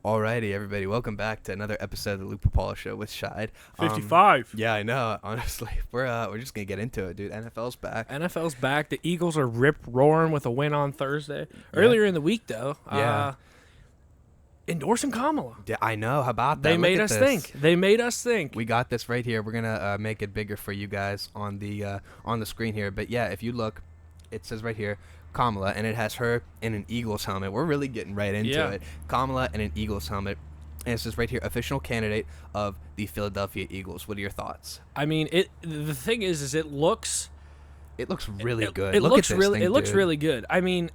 Alrighty, everybody, welcome back to another episode of the Pipala show with Shide. 55. Yeah, I know. Honestly, we're just gonna get into it, dude. NFL's back. NFL's back. The Eagles are rip-roaring with a win on Thursday. Earlier in the week, though, endorsing Kamala. Yeah, I know. How about that? They made us think. They made us think. We got this right here. We're gonna make it bigger for you guys on the screen here. But yeah, if you look, it says right here, Kamala, and it has her in an Eagles helmet. We're really getting right into it. Kamala in an Eagles helmet. And it says right here, official candidate of the Philadelphia Eagles. What are your thoughts? I mean, the thing is it looks really good. It looks really good. I mean,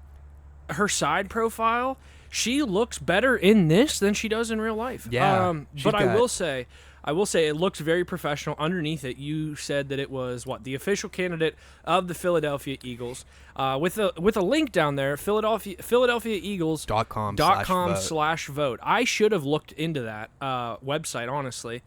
her side profile, she looks better in this than she does in real life. Yeah. But I will say it looks very professional. Underneath it, you said that it was the official candidate of the Philadelphia Eagles, with a link down there, PhiladelphiaEagles.com/vote. I should have looked into that website, honestly,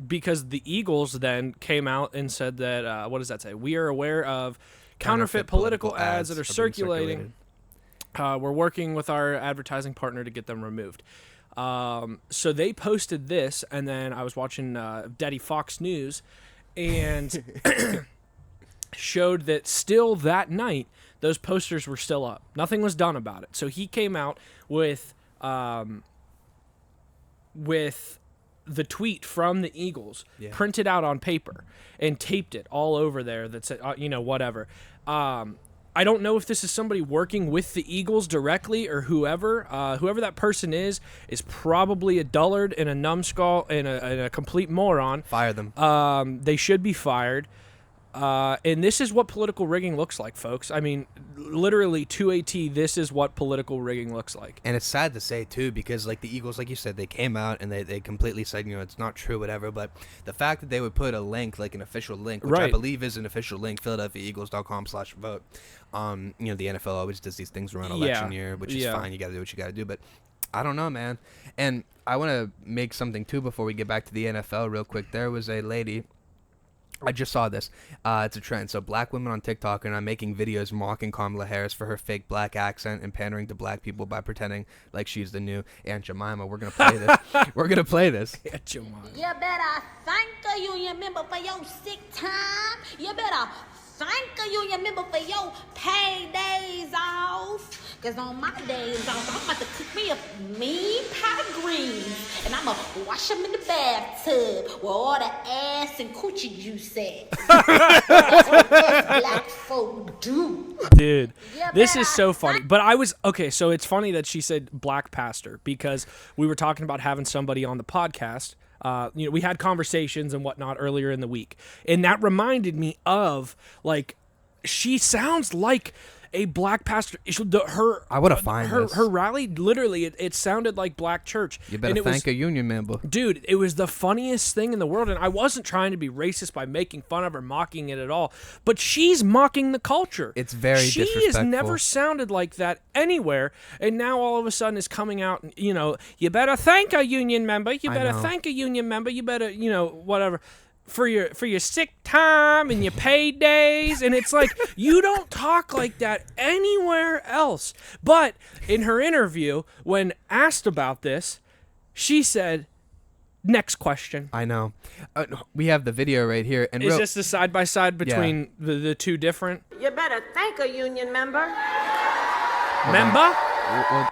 because the Eagles then came out and said that what does that say? We are aware of counterfeit political ads that are circulating. We're working with our advertising partner to get them removed. So they posted this, and then I was watching Daddy Fox News, and showed that still that night those posters were still up. Nothing was done about it. So he came out with the tweet from the Eagles, printed out on paper and taped it all over there. That said, whatever. I don't know if this is somebody working with the Eagles directly or whoever. Whoever that person is probably a dullard and a numbskull and a complete moron. Fire them. They should be fired. And this is what political rigging looks like, folks. I mean, literally to a T, this is what political rigging looks like. And it's sad to say, too, because, the Eagles, like you said, they came out and they completely said, it's not true, whatever. But the fact that they would put a link, an official link, which I believe is an official link, PhiladelphiaEagles.com/vote. The NFL always does these things around election year, which is fine. You got to do what you got to do. But I don't know, man. And I want to make something, too, before we get back to the NFL real quick. There was a lady. I just saw this. It's a trend. So black women on TikTok are now making videos mocking Kamala Harris for her fake black accent and pandering to black people by pretending like she's the new Aunt Jemima. We're going to play this. We're going to play this. Aunt Jemima. You better thank a union member for your sick time. You better thank a union member for your paydays off. Because on my days off, I'm about to cook me a mean pot of greens. And I'm going to wash them in the bathtub where all the ass and coochie juice at. That's what us black folk do. Dude, this is so funny. But so it's funny that she said black pastor, because we were talking about having somebody on the podcast. We had conversations and whatnot earlier in the week, and that reminded me of she sounds like a black pastor. I would have find her this. Her rally, literally, it sounded like black church. You better thank a union member. Dude, it was the funniest thing in the world, and I wasn't trying to be racist by making fun of her, mocking it at all, but she's mocking the culture. It's very disrespectful. She has never sounded like that anywhere, and now all of a sudden is coming out, and, you better thank a union member. You better thank a union member. You better, whatever. For your sick time and your paydays, and it's like, you don't talk like that anywhere else. But in her interview, when asked about this, she said, "Next question." I know. We have the video right here. And is this the side by side between the two different? You better thank a union member.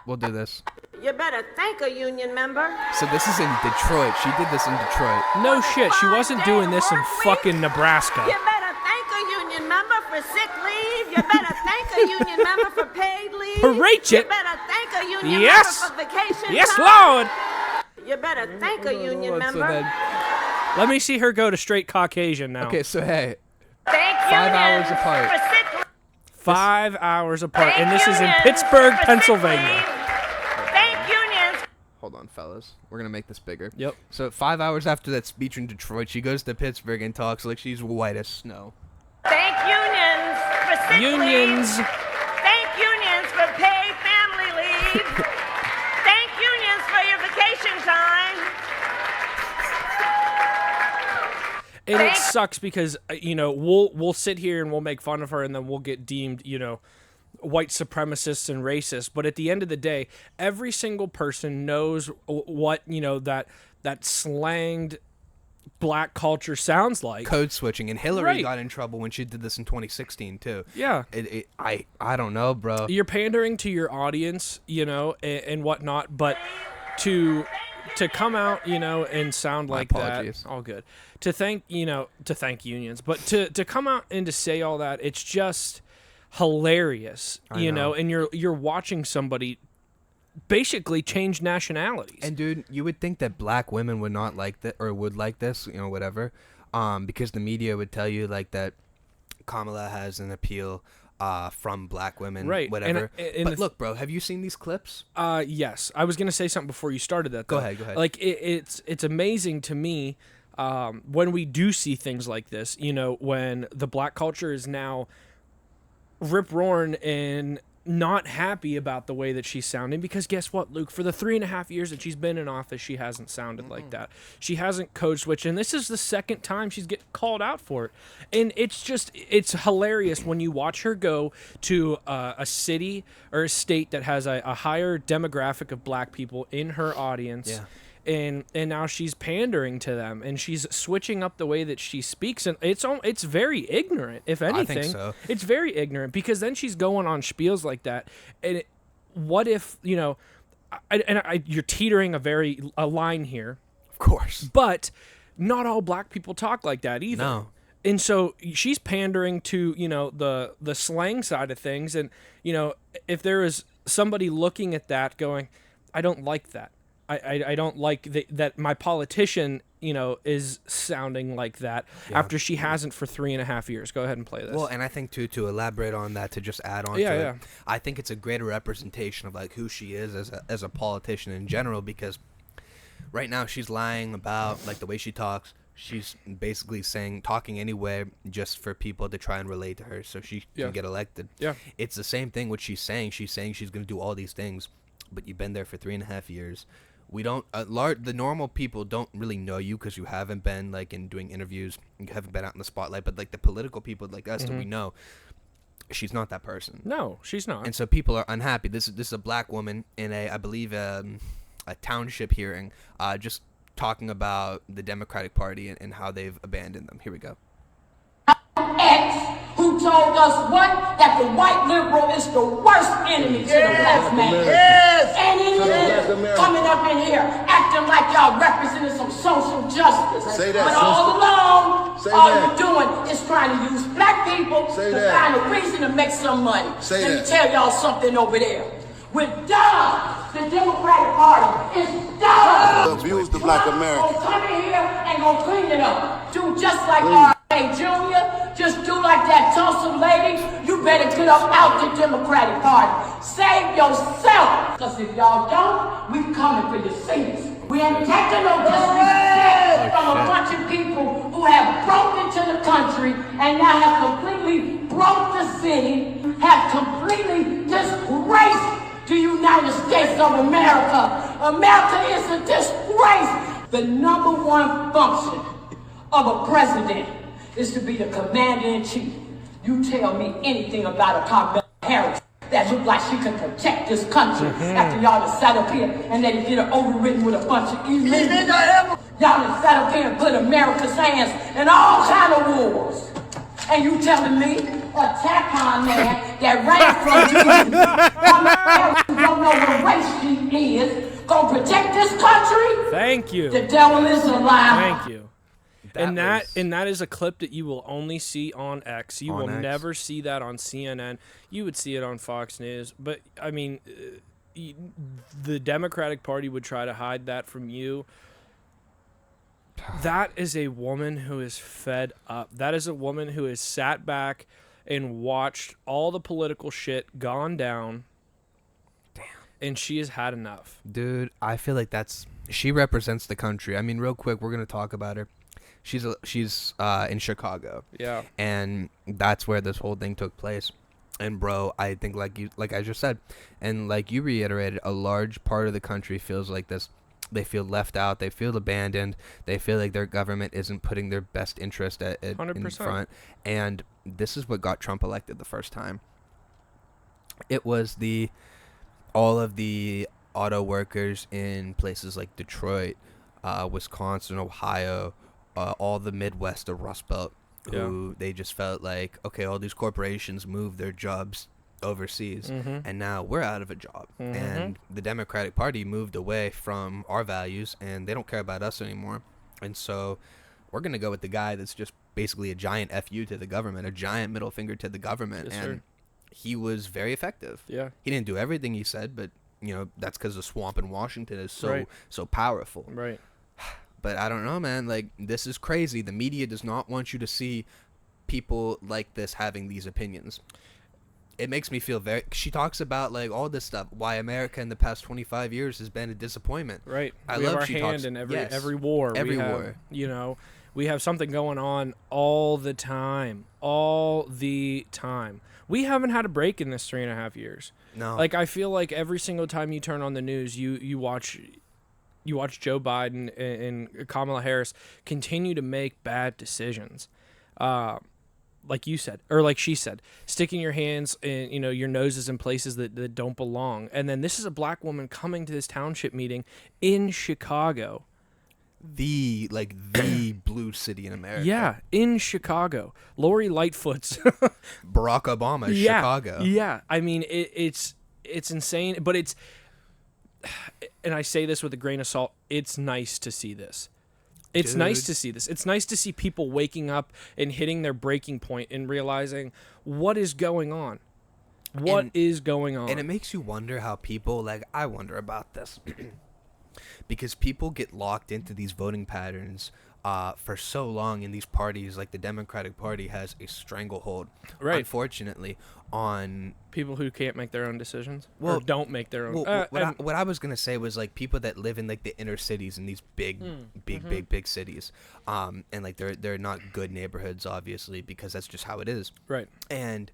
We'll do this. You better thank a union member. So this is in Detroit. She did this in Detroit. No shit. She wasn't doing this in fucking Nebraska. You better thank a union member for sick leave. You better thank a union member for paid leave. Preach it. You better thank a union member for vacation Yes, time. Lord. You better thank a union member. Let me see her go to straight Caucasian now. Okay, so hey. Thank 5 hours apart. For sick leave. 5 hours apart. And this is in Pittsburgh, Pennsylvania. Hold on, fellas. We're going to make this bigger. Yep. So 5 hours after that speech in Detroit, she goes to Pittsburgh and talks like she's white as snow. Thank unions for sick unions. leave. Thank unions for paid family leave. Thank unions for your vacation time. And it sucks because, we'll sit here and we'll make fun of her, and then we'll get deemed, white supremacists and racists, but at the end of the day, every single person knows what, that slanged black culture sounds like. Code switching, and Hillary Right. got in trouble when she did this in 2016 too. Yeah. I don't know, bro. You're pandering to your audience, and whatnot, but to come out, and sound like apologies. that, all good. To thank unions, but to come out and to say all that, it's just hilarious, know. and you're watching somebody basically change nationalities. And dude, you would think that black women would not like that, or would like this, whatever, because the media would tell you like that Kamala has an appeal from black women, right? Whatever. And but look, bro, have you seen these clips? Yes, I was gonna say something before you started that. Though. Go ahead. Like it's amazing to me when we do see things like this. When the black culture is now rip-roaring and not happy about the way that she's sounding, because guess what, Luke? For the 3.5 years that she's been in office, she hasn't sounded like that. She hasn't code switched, and this is the second time she's getting called out for it. And it's hilarious when you watch her go to a city or a state that has a higher demographic of black people in her audience. Yeah. And now she's pandering to them, and she's switching up the way that she speaks, and it's very ignorant. If anything, I think so. It's very ignorant, because then she's going on spiels like that. And what if you're teetering a line here, Of course. but not all black people talk like that either. No. And so she's pandering to the slang side of things, and if there is somebody looking at that going, I don't like that. I don't like that my politician, is sounding like that after she hasn't for 3.5 years. Go ahead and play this. Well, and I think to elaborate on that, to just add on to it, I think it's a greater representation of like who she is as a politician in general, because right now she's lying about like the way she talks. She's basically talking anyway just for people to try and relate to her so she can get elected. Yeah. It's the same thing what she's saying. She's saying she's going to do all these things, but you've been there for 3.5 years. We don't the normal people don't really know you because you haven't been like in doing interviews, you haven't been out in the spotlight, but like the political people like us that we know, she's not that person. No, she's not. And so people are unhappy. This is a black woman in I believe a township hearing, just talking about the Democratic Party and how they've abandoned them. Here we go. X, who told us what? That the white liberal is the worst enemy to the black man. Yes. And it is coming up in here acting like y'all representing some social justice. Say that, but all along, Say all that. you're doing is trying to use black people Say to that. find a reason to make some money. Say Let me that. tell y'all something over there. We're done. The Democratic Party is done. Abuse the black American. Gonna come in here and gonna clean it up. Do just like R.A. Jr. Just do like that Tulsa lady. You better get up out the Democratic Party. Save yourself. Because if y'all don't, we coming for your seats. We ain't taking no disrespect from a bunch of people who have broke into the country and now have completely broke the city, have completely disgraced the United States of America. America is a disgrace. The number one function of a president is to be the commander-in-chief. You tell me anything about a Kamala Harris that look like she can protect this country after y'all have sat up here and let it get her overridden with a bunch of illegals. Y'all have sat up here and put America's hands in all kind of wars. And you telling me a tampon man that ran from you, who don't know what race she is, gonna protect this country? Thank you. The devil is a lie. Thank you. And that is a clip that you will only see on X. You will never see that on CNN. You would see it on Fox News. But, I mean, the Democratic Party would try to hide that from you. That is a woman who is fed up. That is a woman who has sat back and watched all the political shit gone down. Damn. And she has had enough. Dude, I feel like she represents the country. I mean, real quick, we're going to talk about her. She's in Chicago. Yeah. And that's where this whole thing took place. And bro, I think like I just said, and like you reiterated, a large part of the country feels like this. They feel left out. They feel abandoned. They feel like their government isn't putting their best interest in front. And this is what got Trump elected the first time. It was all of the auto workers in places like Detroit, Wisconsin, Ohio, all the Midwest, the Rust Belt, who they just felt like, okay, all these corporations moved their jobs overseas, and now we're out of a job. And the Democratic Party moved away from our values, and they don't care about us anymore. And so we're going to go with the guy that's just basically a giant FU to the government, a giant middle finger to the government. Yes, and sir. he was very effective. Yeah. He didn't do everything he said, but that's because the swamp in Washington is so powerful. Right. But I don't know, man. Like, this is crazy. The media does not want you to see people like this having these opinions. It makes me feel she talks about, like, all this stuff, why America in the past 25 years has been a disappointment. Right. I we love have our she hand talks, in every yes, every war. Every we have, war. We have something going on all the time. All the time. We haven't had a break in this 3.5 years. No. Like, I feel like every single time you turn on the news, you watch Joe Biden and Kamala Harris continue to make bad decisions. Like you said, or like she said, sticking your hands in, your noses in places that don't belong. And then this is a black woman coming to this township meeting in Chicago. The blue city in America. Yeah, in Chicago. Lori Lightfoot's Barack Obama, Chicago. Yeah, I mean, it's insane, but it's, and I say this with a grain of salt, it's nice to see this. It's nice to see this. It's nice to see people waking up and hitting their breaking point and realizing what is going on. What is going on? And it makes you wonder how people, like, I wonder about this. Because people get locked into these voting patterns for so long in these parties. Like, the Democratic Party has a stranglehold, right, unfortunately, on people who can't make their own decisions, or don't make their own. What I was gonna say was, like, people that live in, like, the inner cities in these big cities, and, like, they're not good neighborhoods, obviously, because that's just how it is. Right. And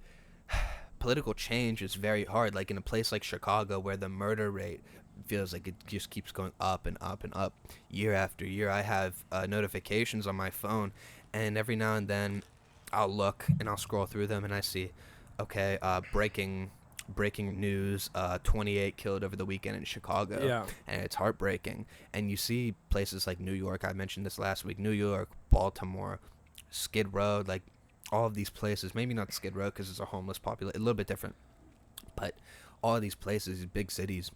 political change is very hard. Like, in a place like Chicago, where the murder rate feels like it just keeps going up and up and up year after year. I have notifications on my phone, and every now and then I'll look and I'll scroll through them, and I see, okay, breaking news, 28 killed over the weekend in Chicago. Yeah. And it's heartbreaking. And you see places like New York, I mentioned this last week, New York, Baltimore, Skid Row, like, all of these places, maybe not Skid Row because it's a homeless population, a little bit different, but all of these places, these big cities,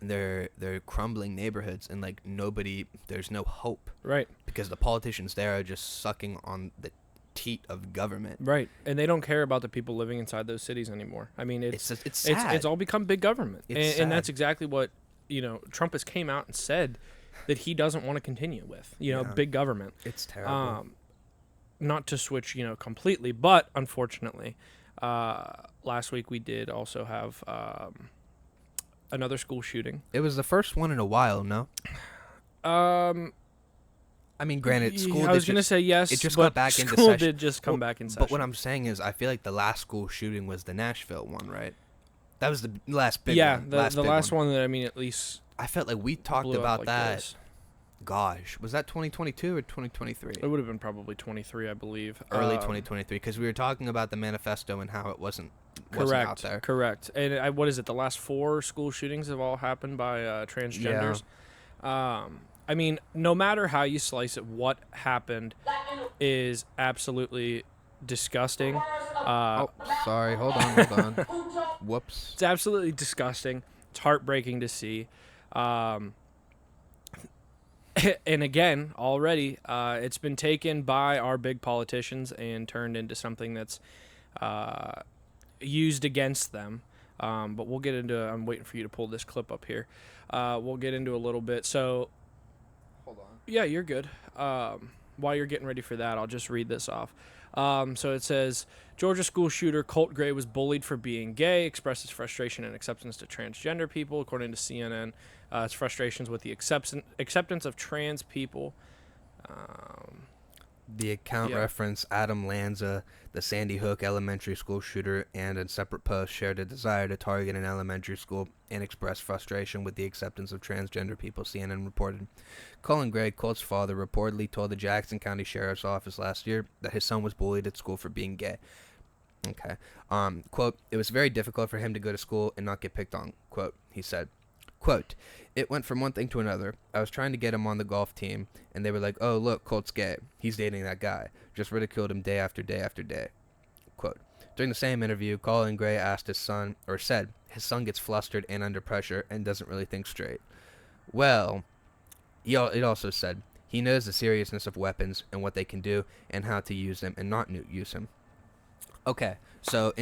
they're crumbling neighborhoods, and, like, there's no hope. Right. Because the politicians there are just sucking on the teat of government. Right. And they don't care about the people living inside those cities anymore. I mean, it's sad. It's all become big government. And that's sad. exactly what, Trump has came out and said that he doesn't want to continue with, big government. It's terrible. Not to switch, completely, but unfortunately, last week we did also have another school shooting. It was the first one in a while, no? I mean, granted, school. I was gonna say yes. It just but got back into school session. did just come back in session. But what I'm saying is, I feel like the last school shooting was the Nashville one, right? That was the last big one. Yeah, the big last one that, I mean, at least. I felt like we talked blew up about like that. this. Gosh, was that 2022 or 2023? It would have been probably 23, I believe. Early 2023, because we were talking about the manifesto and how it wasn't out there. Correct. And what is it? The last 4 school shootings have all happened by transgenders. Yeah. I mean, no matter how you slice it, what happened is absolutely disgusting. Sorry. Hold on. Whoops. It's absolutely disgusting. It's heartbreaking to see. And again, already, it's been taken by our big politicians and turned into something that's used against them. But we'll get into I'm waiting for you to pull this clip up here. We'll get into a little bit. So, hold on. Yeah, you're good. While you're getting ready for that, I'll just read this off. So it says, Georgia school shooter Colt Gray was bullied for being gay, expressed his frustration and acceptance to transgender people, according to CNN. His frustrations with the acceptance of trans people. The account referenced Adam Lanza, the Sandy Hook elementary school shooter, and in separate posts shared a desire to target an elementary school and express frustration with the acceptance of transgender people, CNN reported. Colin Gray, Colt's father, reportedly told the Jackson County Sheriff's Office last year that his son was bullied at school for being gay. Okay. Quote, "It was very difficult for him to go to school and not get picked on." Quote, he said. Quote, "It went from one thing to another. I was trying to get him on the golf team, and they were like, oh, look, Colt's gay. He's dating that guy. Just ridiculed him day after day after day." Quote, "During the same interview, Colt Gray asked his son, or said, his son gets flustered and under pressure and doesn't really think straight. Well, it also said, he knows the seriousness of weapons and what they can do and how to use them and not use them." Okay, so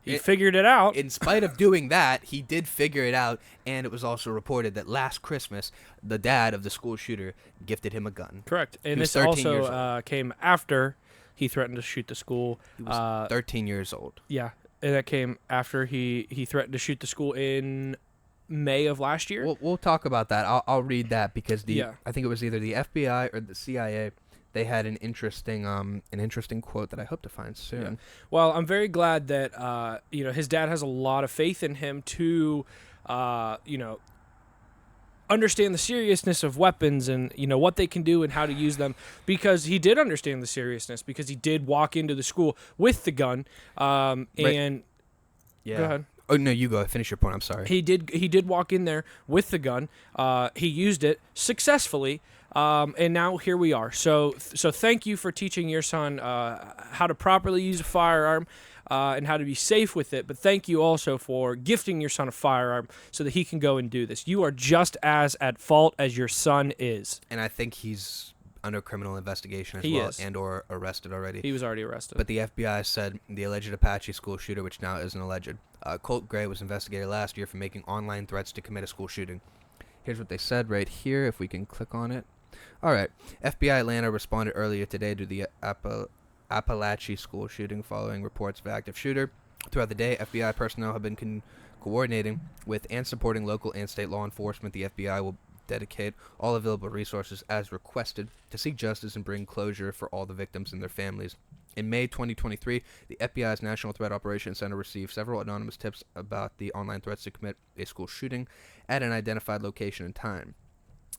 He figured it out. in spite of doing that, he did figure it out, and it was also reported that last Christmas, the dad of the school shooter gifted him a gun. Correct. And was this 13 years also came after he threatened to shoot the school. He was 13 years old. Yeah, and that came after he threatened to shoot the school in May of last year. We'll talk about that. I'll read that because Yeah. I think it was either the FBI or the CIA. They had an interesting quote that I hope to find soon. Yeah. Well, I'm very glad that his dad has a lot of faith in him to understand the seriousness of weapons and what they can do and how to use them, because he did understand the seriousness, because he did walk into the school with the gun. And Yeah. go ahead. Oh no, you go. Finish your point. I'm sorry. He did walk in there with the gun. He used it successfully, and now here we are. So thank you for teaching your son how to properly use a firearm and how to be safe with it. But thank you also for gifting your son a firearm so that he can go and do this. You are just as at fault as your son is. And I think he's under criminal investigation as He well, is. and or arrested already. He was already arrested. But the FBI said the alleged Apalachee school shooter, which now isn't alleged, Colt Gray, was investigated last year for making online threats to commit a school shooting. Here's what they said right here, if we can click on it. All right. FBI Atlanta responded earlier today to the Apalachee school shooting following reports of active shooter. Throughout the day, FBI personnel have been coordinating with and supporting local and state law enforcement. The FBI will dedicate all available resources as requested to seek justice and bring closure for all the victims and their families. In May 2023, the FBI's National Threat Operations Center received several anonymous tips about the online threats to commit a school shooting at an identified location and time.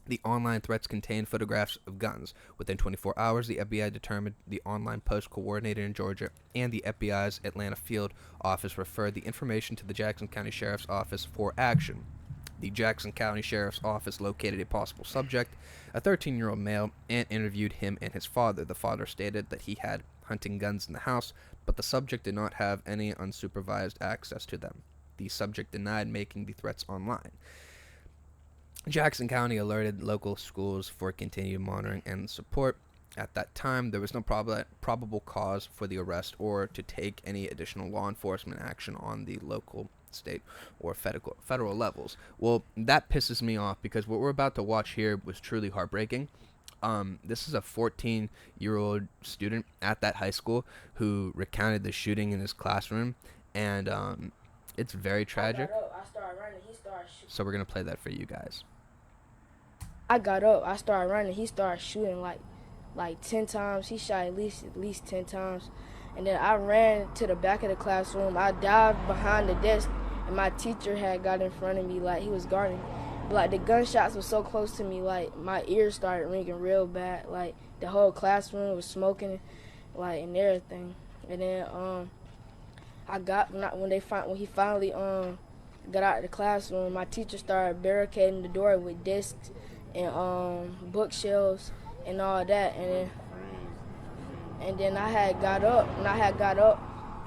The online threats contained photographs of guns. Within 24 hours, the FBI determined the online post coordinator in Georgia and the FBI's Atlanta field office referred the information to the Jackson County Sheriff's Office for action. The Jackson County Sheriff's Office located a possible subject, a 13-year-old male, and interviewed him and his father. The father stated that he had hunting guns in the house, but the subject did not have any unsupervised access to them. The subject denied making the threats online. Jackson County alerted local schools for continued monitoring and support. At that time, there was no probable cause for the arrest or to take any additional law enforcement action on the local, state, or federal levels. Well, that pisses me off because what we're about to watch here was truly heartbreaking. This is a 14-year-old student at that high school who recounted the shooting in his classroom, and it's very tragic. I started running. He started shooting. So we're going to play that for you guys. I got up. I started running. He started shooting like 10 times. He shot at least 10 times. And then I ran to the back of the classroom. I dived behind the desk, and my teacher had got in front of me like he was guarding. But like the gunshots were so close to me, like my ears started ringing real bad. Like the whole classroom was smoking, like and everything. And then when he finally got out of the classroom, my teacher started barricading the door with desks and bookshelves and all that, and then I had got up.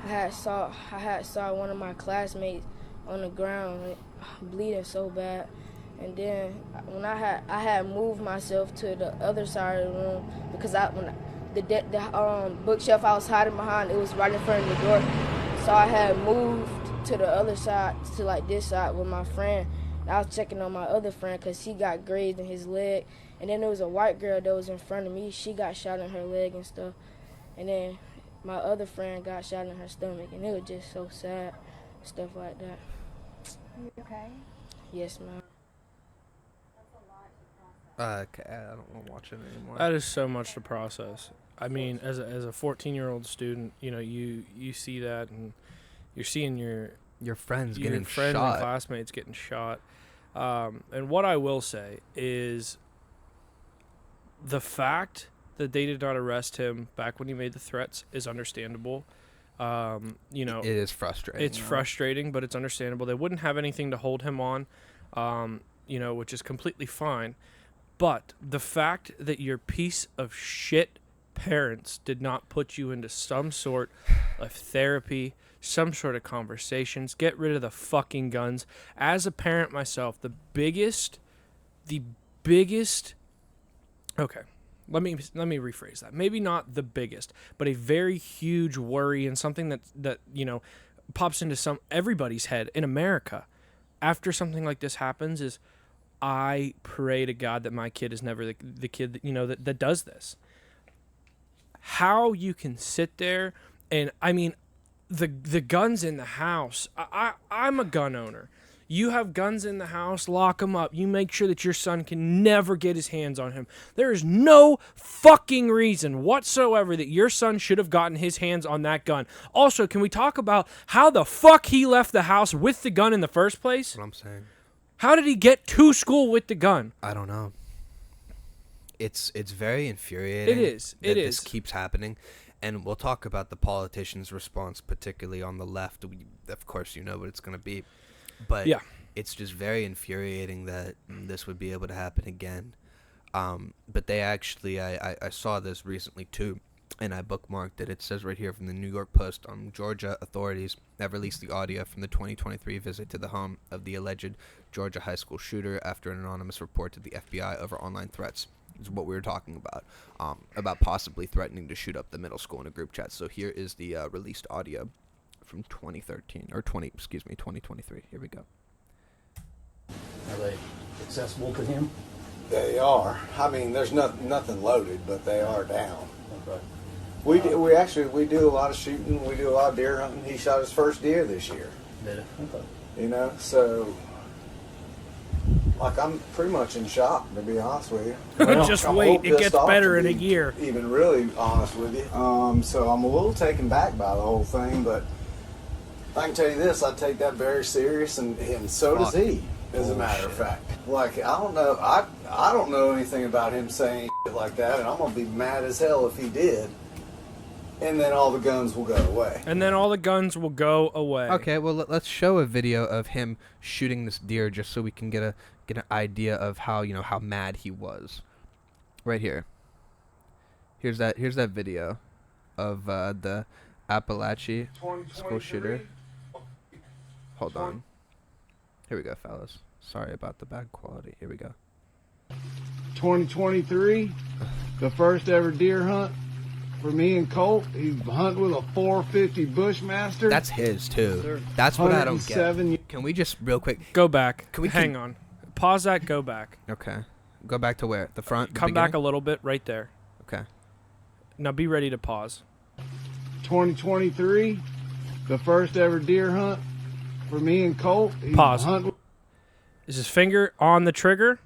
I had saw one of my classmates on the ground bleeding so bad, and then when I had moved myself to the other side of the room because the bookshelf I was hiding behind, it was right in front of the door, so I had moved to the other side, to like this side with my friend. I was checking on my other friend because he got grazed in his leg. And then there was a white girl that was in front of me. She got shot in her leg and stuff. And then my other friend got shot in her stomach. And it was just so sad, stuff like that. You okay? Yes, ma'am. Okay, I don't want to watch it anymore. That is so much to process. I mean, as a 14-year-old student, you see that, and you're seeing your friends your getting friends shot. and classmates getting shot. And what I will say is the fact that they did not arrest him back when he made the threats is understandable. You know, it is frustrating. It's frustrating, but it's understandable. They wouldn't have anything to hold him on, you know, which is completely fine. But the fact that your piece of shit parents did not put you into some sort of therapy, some sort of conversations, get rid of the fucking guns. As a parent myself, the biggest, okay, let me rephrase that. Maybe not the biggest, but a very huge worry and something that you know pops into everybody's head in America after something like this happens is, I pray to God that my kid is never the kid that, you know, that does this. How you can sit there and, I mean, the guns in the house. I'm a gun owner. You have guns in the house, lock them up. You make sure that your son can never get his hands on him. There is no fucking reason whatsoever that your son should have gotten his hands on that gun. Also, can we talk about how the fuck he left the house with the gun in the first place? That's what I'm saying. How did he get to school with the gun? I don't know. It's very infuriating. It is. This keeps happening. And we'll talk about the politicians' response, particularly on the left. Of course, you know what it's going to be. But yeah, it's just very infuriating that this would be able to happen again. But they actually, I saw this recently too, and I bookmarked it. It says right here from the New York Post, Georgia authorities have released the audio from the 2023 visit to the home of the alleged Georgia high school shooter after an anonymous report to the FBI over online threats. Is what we were talking about possibly threatening to shoot up the middle school in a group chat. So here is the released audio from 2023. Here we go. Are they accessible to him? They are. I mean, there's nothing loaded, but they are down. Okay. We do a lot of shooting. We do a lot of deer hunting. He shot his first deer this year. Did it? Okay. You know, so like I'm pretty much in shock, to be honest with you. Just I'm wait, it gets off better to in a be year. Even really honest with you. So I'm a little taken back by the whole thing, but I can tell you this: I take that very serious, and so does he. As a matter of fact, like I don't know anything about him saying shit like that, and I'm gonna be mad as hell if he did. And then all the guns will go away. Okay, well let's show a video of him shooting this deer just so we can get an idea of how mad he was. Right here. Here's that video of the Apalachee school shooter. Hold on. Here we go, fellas. Sorry about the bad quality. Here we go. 2023, the first ever deer hunt for me and Colt. He's hunting with a 450 Bushmaster. That's his too. That's what I don't get. Can we just real quick go back? Hang on. Pause that. Go back. Okay. Go back to where? The front? Come back a little bit right there. Okay. Now be ready to pause. 2023, the first ever deer hunt for me and Colt. Pause. Is his finger on the trigger?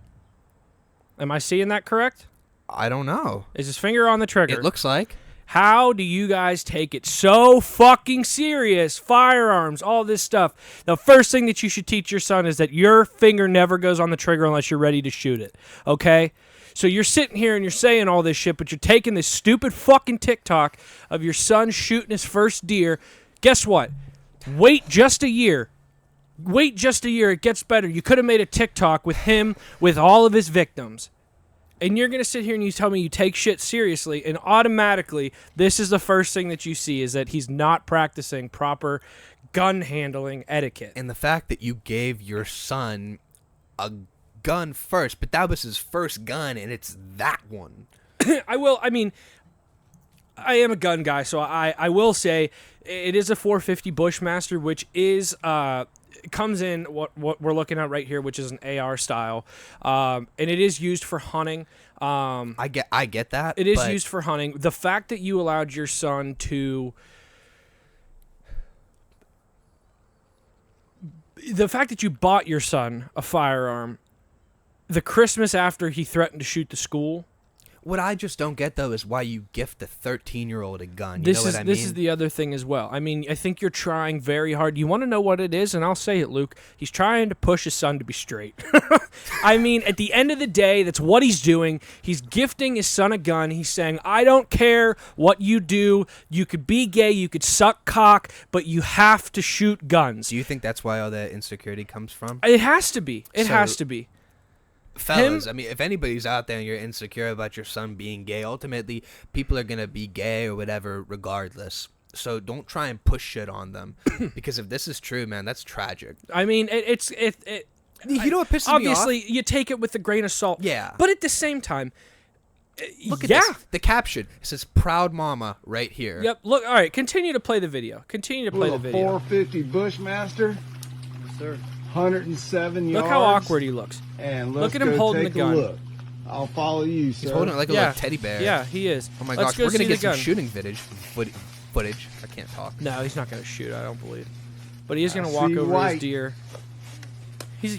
Am I seeing that correct? I don't know. Is his finger on the trigger? It looks like. How do you guys take it so fucking serious? Firearms, all this stuff. The first thing that you should teach your son is that your finger never goes on the trigger unless you're ready to shoot it. Okay? So you're sitting here and you're saying all this shit, but you're taking this stupid fucking TikTok of your son shooting his first deer. Guess what? Wait just a year. It gets better. You could have made a TikTok with him with all of his victims. And you're going to sit here and you tell me you take shit seriously, and automatically this is the first thing that you see is that he's not practicing proper gun handling etiquette. And the fact that you gave your son a gun first, but that was his first gun, and it's that one. I am a gun guy, so I will say it is a 450 Bushmaster, which is comes in what we're looking at right here, which is an AR style, and it is used for hunting. I get that. It is used for hunting. The fact that you allowed your son to, the fact that you bought your son a firearm, the Christmas after he threatened to shoot the school. What I just don't get, though, is why you gift a 13-year-old a gun. You This know is what I mean? this is the other thing as well. I mean, I think you're trying very hard. You want to know what it is, and I'll say it, Luke. He's trying to push his son to be straight. I mean, at the end of the day, that's what he's doing. He's gifting his son a gun. He's saying, I don't care what you do. You could be gay, you could suck cock, but you have to shoot guns. Do you think that's why all that insecurity comes from? It has to be. It has to be. Fellas, I mean, if anybody's out there and you're insecure about your son being gay, ultimately, people are going to be gay or whatever regardless. So don't try and push shit on them. Because if this is true, man, that's tragic. I mean, You know what pisses me off? obviously, you take it with a grain of salt. Yeah. But at the same time, Look at this. The caption. It says, proud mama right here. Yep. Look, all right, continue to play the video. Continue to play the video. 450 Bushmaster. Yes, sir. 107 yards. Look how awkward he looks. And look at him holding the gun. Look. I'll follow you, sir. He's holding it like a little teddy bear. Yeah, he is. Oh my Let's gosh, go we're going to see get the some gun. shooting footage. I can't talk. No, he's not going to shoot, I don't believe. But he is going to I walk see over white. his deer.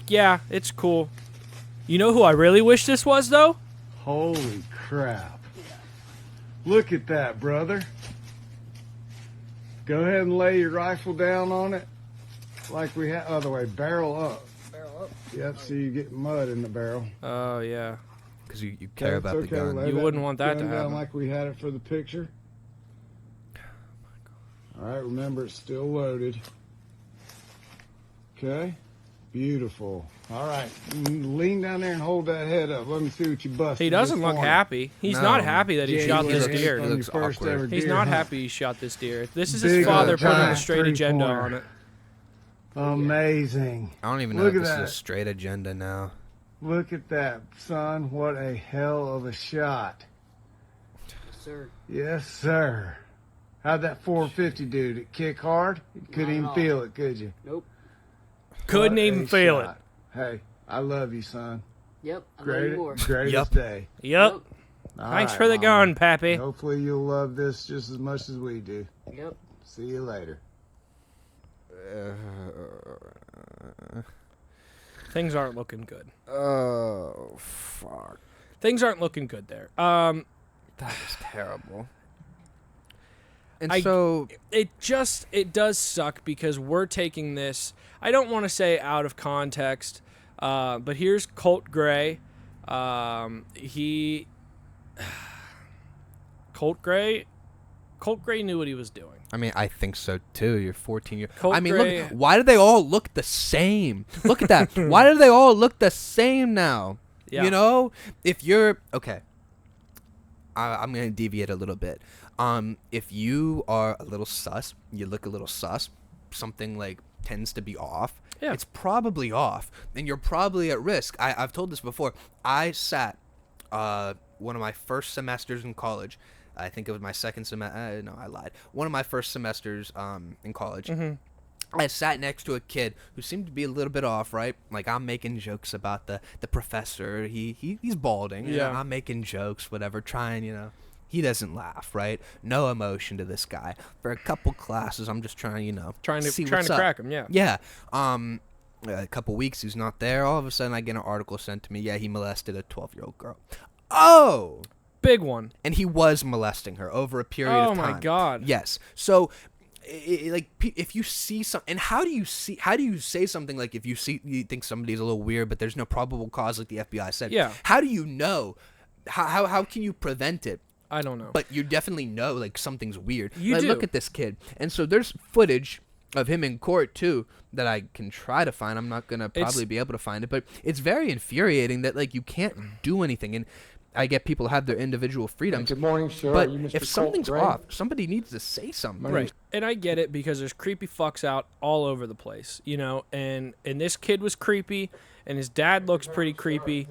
Yeah, it's cool. You know who I really wish this was, though? Holy crap. Look at that, brother. Go ahead and lay your rifle down on it. Like we had, other way, barrel up. Barrel up. Yep, so you get mud in the barrel. Oh, yeah. Because you care about the gun. Lay You wouldn't want that to gun down happen. like we had it for the picture. All right, remember it's still loaded. Okay, beautiful. All right, lean down there and hold that head up. Let me see what you busted. He doesn't this look morning. happy. He's not happy that he Yeah, shot he this looks- deer. on your first ever He's deer not hunt. happy he shot this deer. This is Big his father old putting a giant straight agenda three-pointer. on it. Amazing. I don't even know Look if at this that. is a straight agenda now. Look at that, son. What a hell of a shot. Yes, sir. Yes, sir. How'd that 450 do? Did it kick hard? You couldn't Not at even all. feel it, could you? Nope. Couldn't What even a feel shot. Hey, I love you, son. Yep. I love you more. Greatest Yep. day. it. Yep. All Thanks right, for the Mama. gun, Pappy. Hopefully you'll love this just as much as we do. Yep. See you later. Things aren't looking good. Oh, fuck. Things aren't looking good there. That is terrible. And I- so... It does suck because we're taking this, I don't want to say out of context, but here's Colt Gray. Colt Gray knew what he was doing. I mean, I think so too. You're 14 years. Colt I mean, Gray- look. Why do they all look the same? Look at that. Why do they all look the same now? Yeah. You know, if you're okay, I'm gonna deviate a little bit. If you are a little sus, you look a little sus. Something like tends to be off. Yeah. It's probably off, and you're probably at risk. I've told this before. I sat one of my first semesters in college. I think it was my second semester. No, I lied. One of my first semesters in college. Mm-hmm. I sat next to a kid who seemed to be a little bit off, right? Like, I'm making jokes about the professor. He's balding. You know, Yeah. I'm making jokes, whatever, trying, you know. He doesn't laugh, right? No emotion to this guy. For a couple classes, I'm just trying, you know, Trying see to what's up. crack him, yeah. Yeah. A couple weeks he's not there. All of a sudden, I get an article sent to me. Yeah, he molested a 12-year-old girl. Oh! Big one. And he was molesting her over a period of Oh time. my God. Yes. So, if you see some, and how do you say something like if you think somebody's a little weird, but there's no probable cause, like the FBI said? Yeah. How do you know? How can you prevent it? I don't know. But you definitely know like something's weird. You Like, do. Look at this kid, and so there's footage of him in court too that I can try to find. I'm not gonna probably be able to find it, but it's very infuriating that like you can't do anything. And I get people have their individual freedoms. Good morning, sir. But Are you Mr. if Colt something's Gray? off, somebody needs to say something. Right. And I get it because there's creepy fucks out all over the place, you know, and this kid was creepy and his dad looks pretty creepy.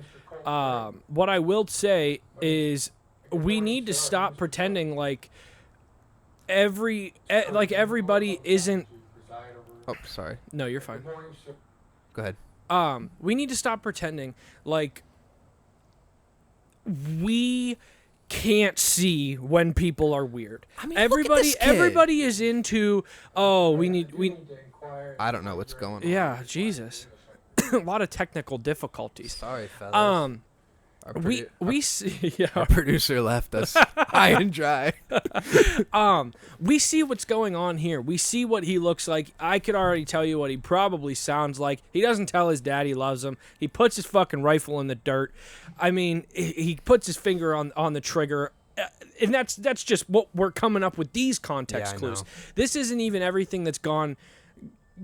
What I will say is we need to stop pretending like everybody isn't. Oh, sorry. No, you're fine. Go ahead. We need to stop pretending like we can't see when people are weird. I mean, look at this kid. Everybody is into we I don't know what's going on. yeah, Jesus. A lot of technical difficulties. Sorry, fellas. we see, yeah. Our producer left us high and dry. We see what's going on here. We see what he looks like. I could already tell you what he probably sounds like. He doesn't tell his dad he loves him. He puts his fucking rifle in the dirt. I mean, he puts his finger on the trigger. And that's just what we're coming up with these context clues. This isn't even everything that's gone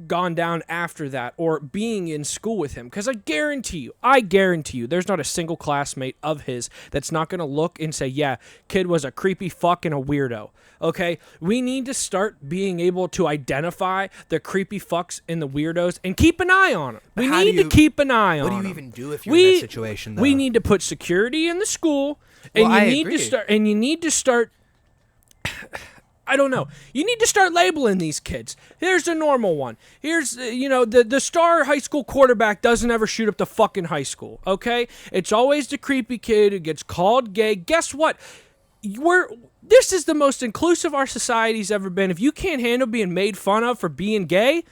down after that or being in school with him, because I guarantee you there's not a single classmate of his that's not going to look and say, yeah, kid was a creepy fuck and a weirdo. Okay, we need to start being able to identify the creepy fucks and the weirdos and keep an eye on them. We need to keep an eye on them. What do you even do if you're in that situation, though? We need to put security in the school, and you need to start I don't know. You need to start labeling these kids. Here's a normal one. Here's, the star high school quarterback doesn't ever shoot up the fucking high school, okay? It's always the creepy kid who gets called gay. Guess what? This is the most inclusive our society's ever been. If you can't handle being made fun of for being gay,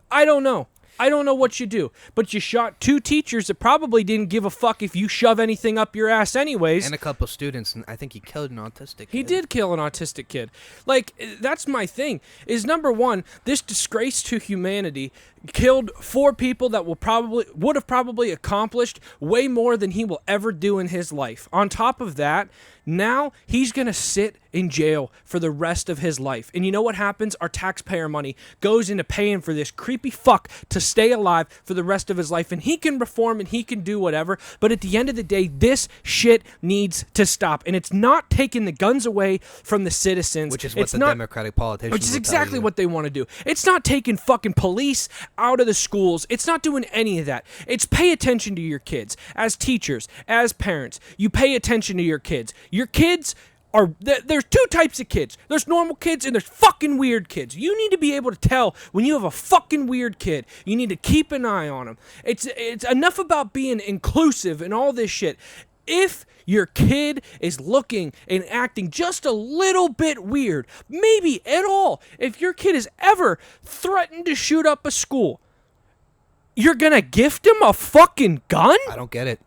I don't know. I don't know what you do, but you shot 2 teachers that probably didn't give a fuck if you shove anything up your ass anyways. And a couple students, and I think he killed an autistic kid. He did kill an autistic kid. Like, that's my thing, is number one, this disgrace to humanity killed 4 people that would have probably accomplished way more than he will ever do in his life. On top of that, now he's going to sit in jail for the rest of his life. And you know what happens? Our taxpayer money goes into paying for this creepy fuck to stay alive for the rest of his life. And he can reform and he can do whatever. But at the end of the day, this shit needs to stop. And it's not taking the guns away from the citizens. Which is what the Democratic politicians Which is exactly what they want to do. It's not taking fucking police out of the schools. It's not doing any of that. It's pay attention to your kids. As teachers, as parents, you pay attention to your kids. Your kids are, there's 2 types of kids. There's normal kids and there's fucking weird kids. You need to be able to tell when you have a fucking weird kid. You need to keep an eye on them. It's enough about being inclusive and all this shit. If your kid is looking and acting just a little bit weird, maybe at all, if your kid has ever threatened to shoot up a school, you're gonna gift him a fucking gun? I don't get it.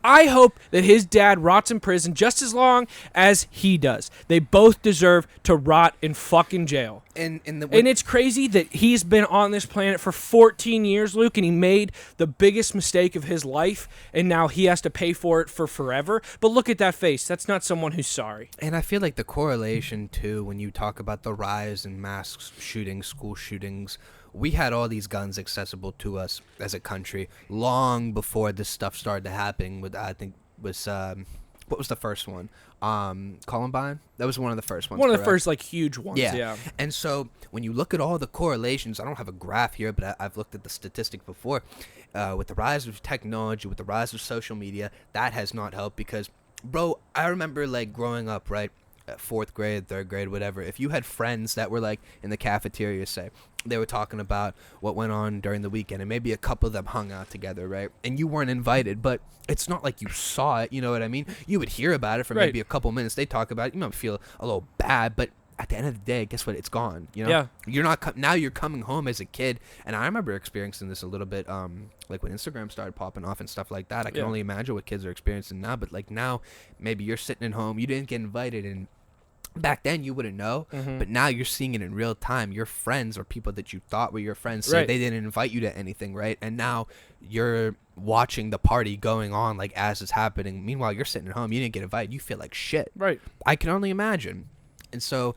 I hope that his dad rots in prison just as long as he does. They both deserve to rot in fucking jail. And it's crazy that he's been on this planet for 14 years, Luke, and he made the biggest mistake of his life, and now he has to pay for it for forever. But look at that face. That's not someone who's sorry. And I feel like the correlation, too, when you talk about the rise in mass shootings, school shootings, we had all these guns accessible to us as a country long before this stuff started to happen. With I think was what was the first one? Columbine. That was one of the first ones. One of the first huge ones. Yeah. And so when you look at all the correlations, I don't have a graph here, but I've looked at the statistic before. With the rise of technology, with the rise of social media, that has not helped because, bro, I remember growing up, right? 4th grade, 3rd grade, whatever. If you had friends that were in the cafeteria, say, they were talking about what went on during the weekend, and maybe a couple of them hung out together, right? And you weren't invited, but it's not like you saw it, you know what I mean? You would hear about it for maybe a couple minutes. They talk about it. You might feel a little bad, but at the end of the day, guess what? It's gone. You know? Yeah. You're not now. You're coming home as a kid, and I remember experiencing this a little bit. When Instagram started popping off and stuff like that. I can only imagine what kids are experiencing now. But now, maybe you're sitting at home. You didn't get invited, and back then you wouldn't know, but now you're seeing it in real time. Your friends or people that you thought were your friends say they didn't invite you to anything, right? And now you're watching the party going on as it's happening. Meanwhile, you're sitting at home. You didn't get invited. You feel like shit. Right. I can only imagine. And so,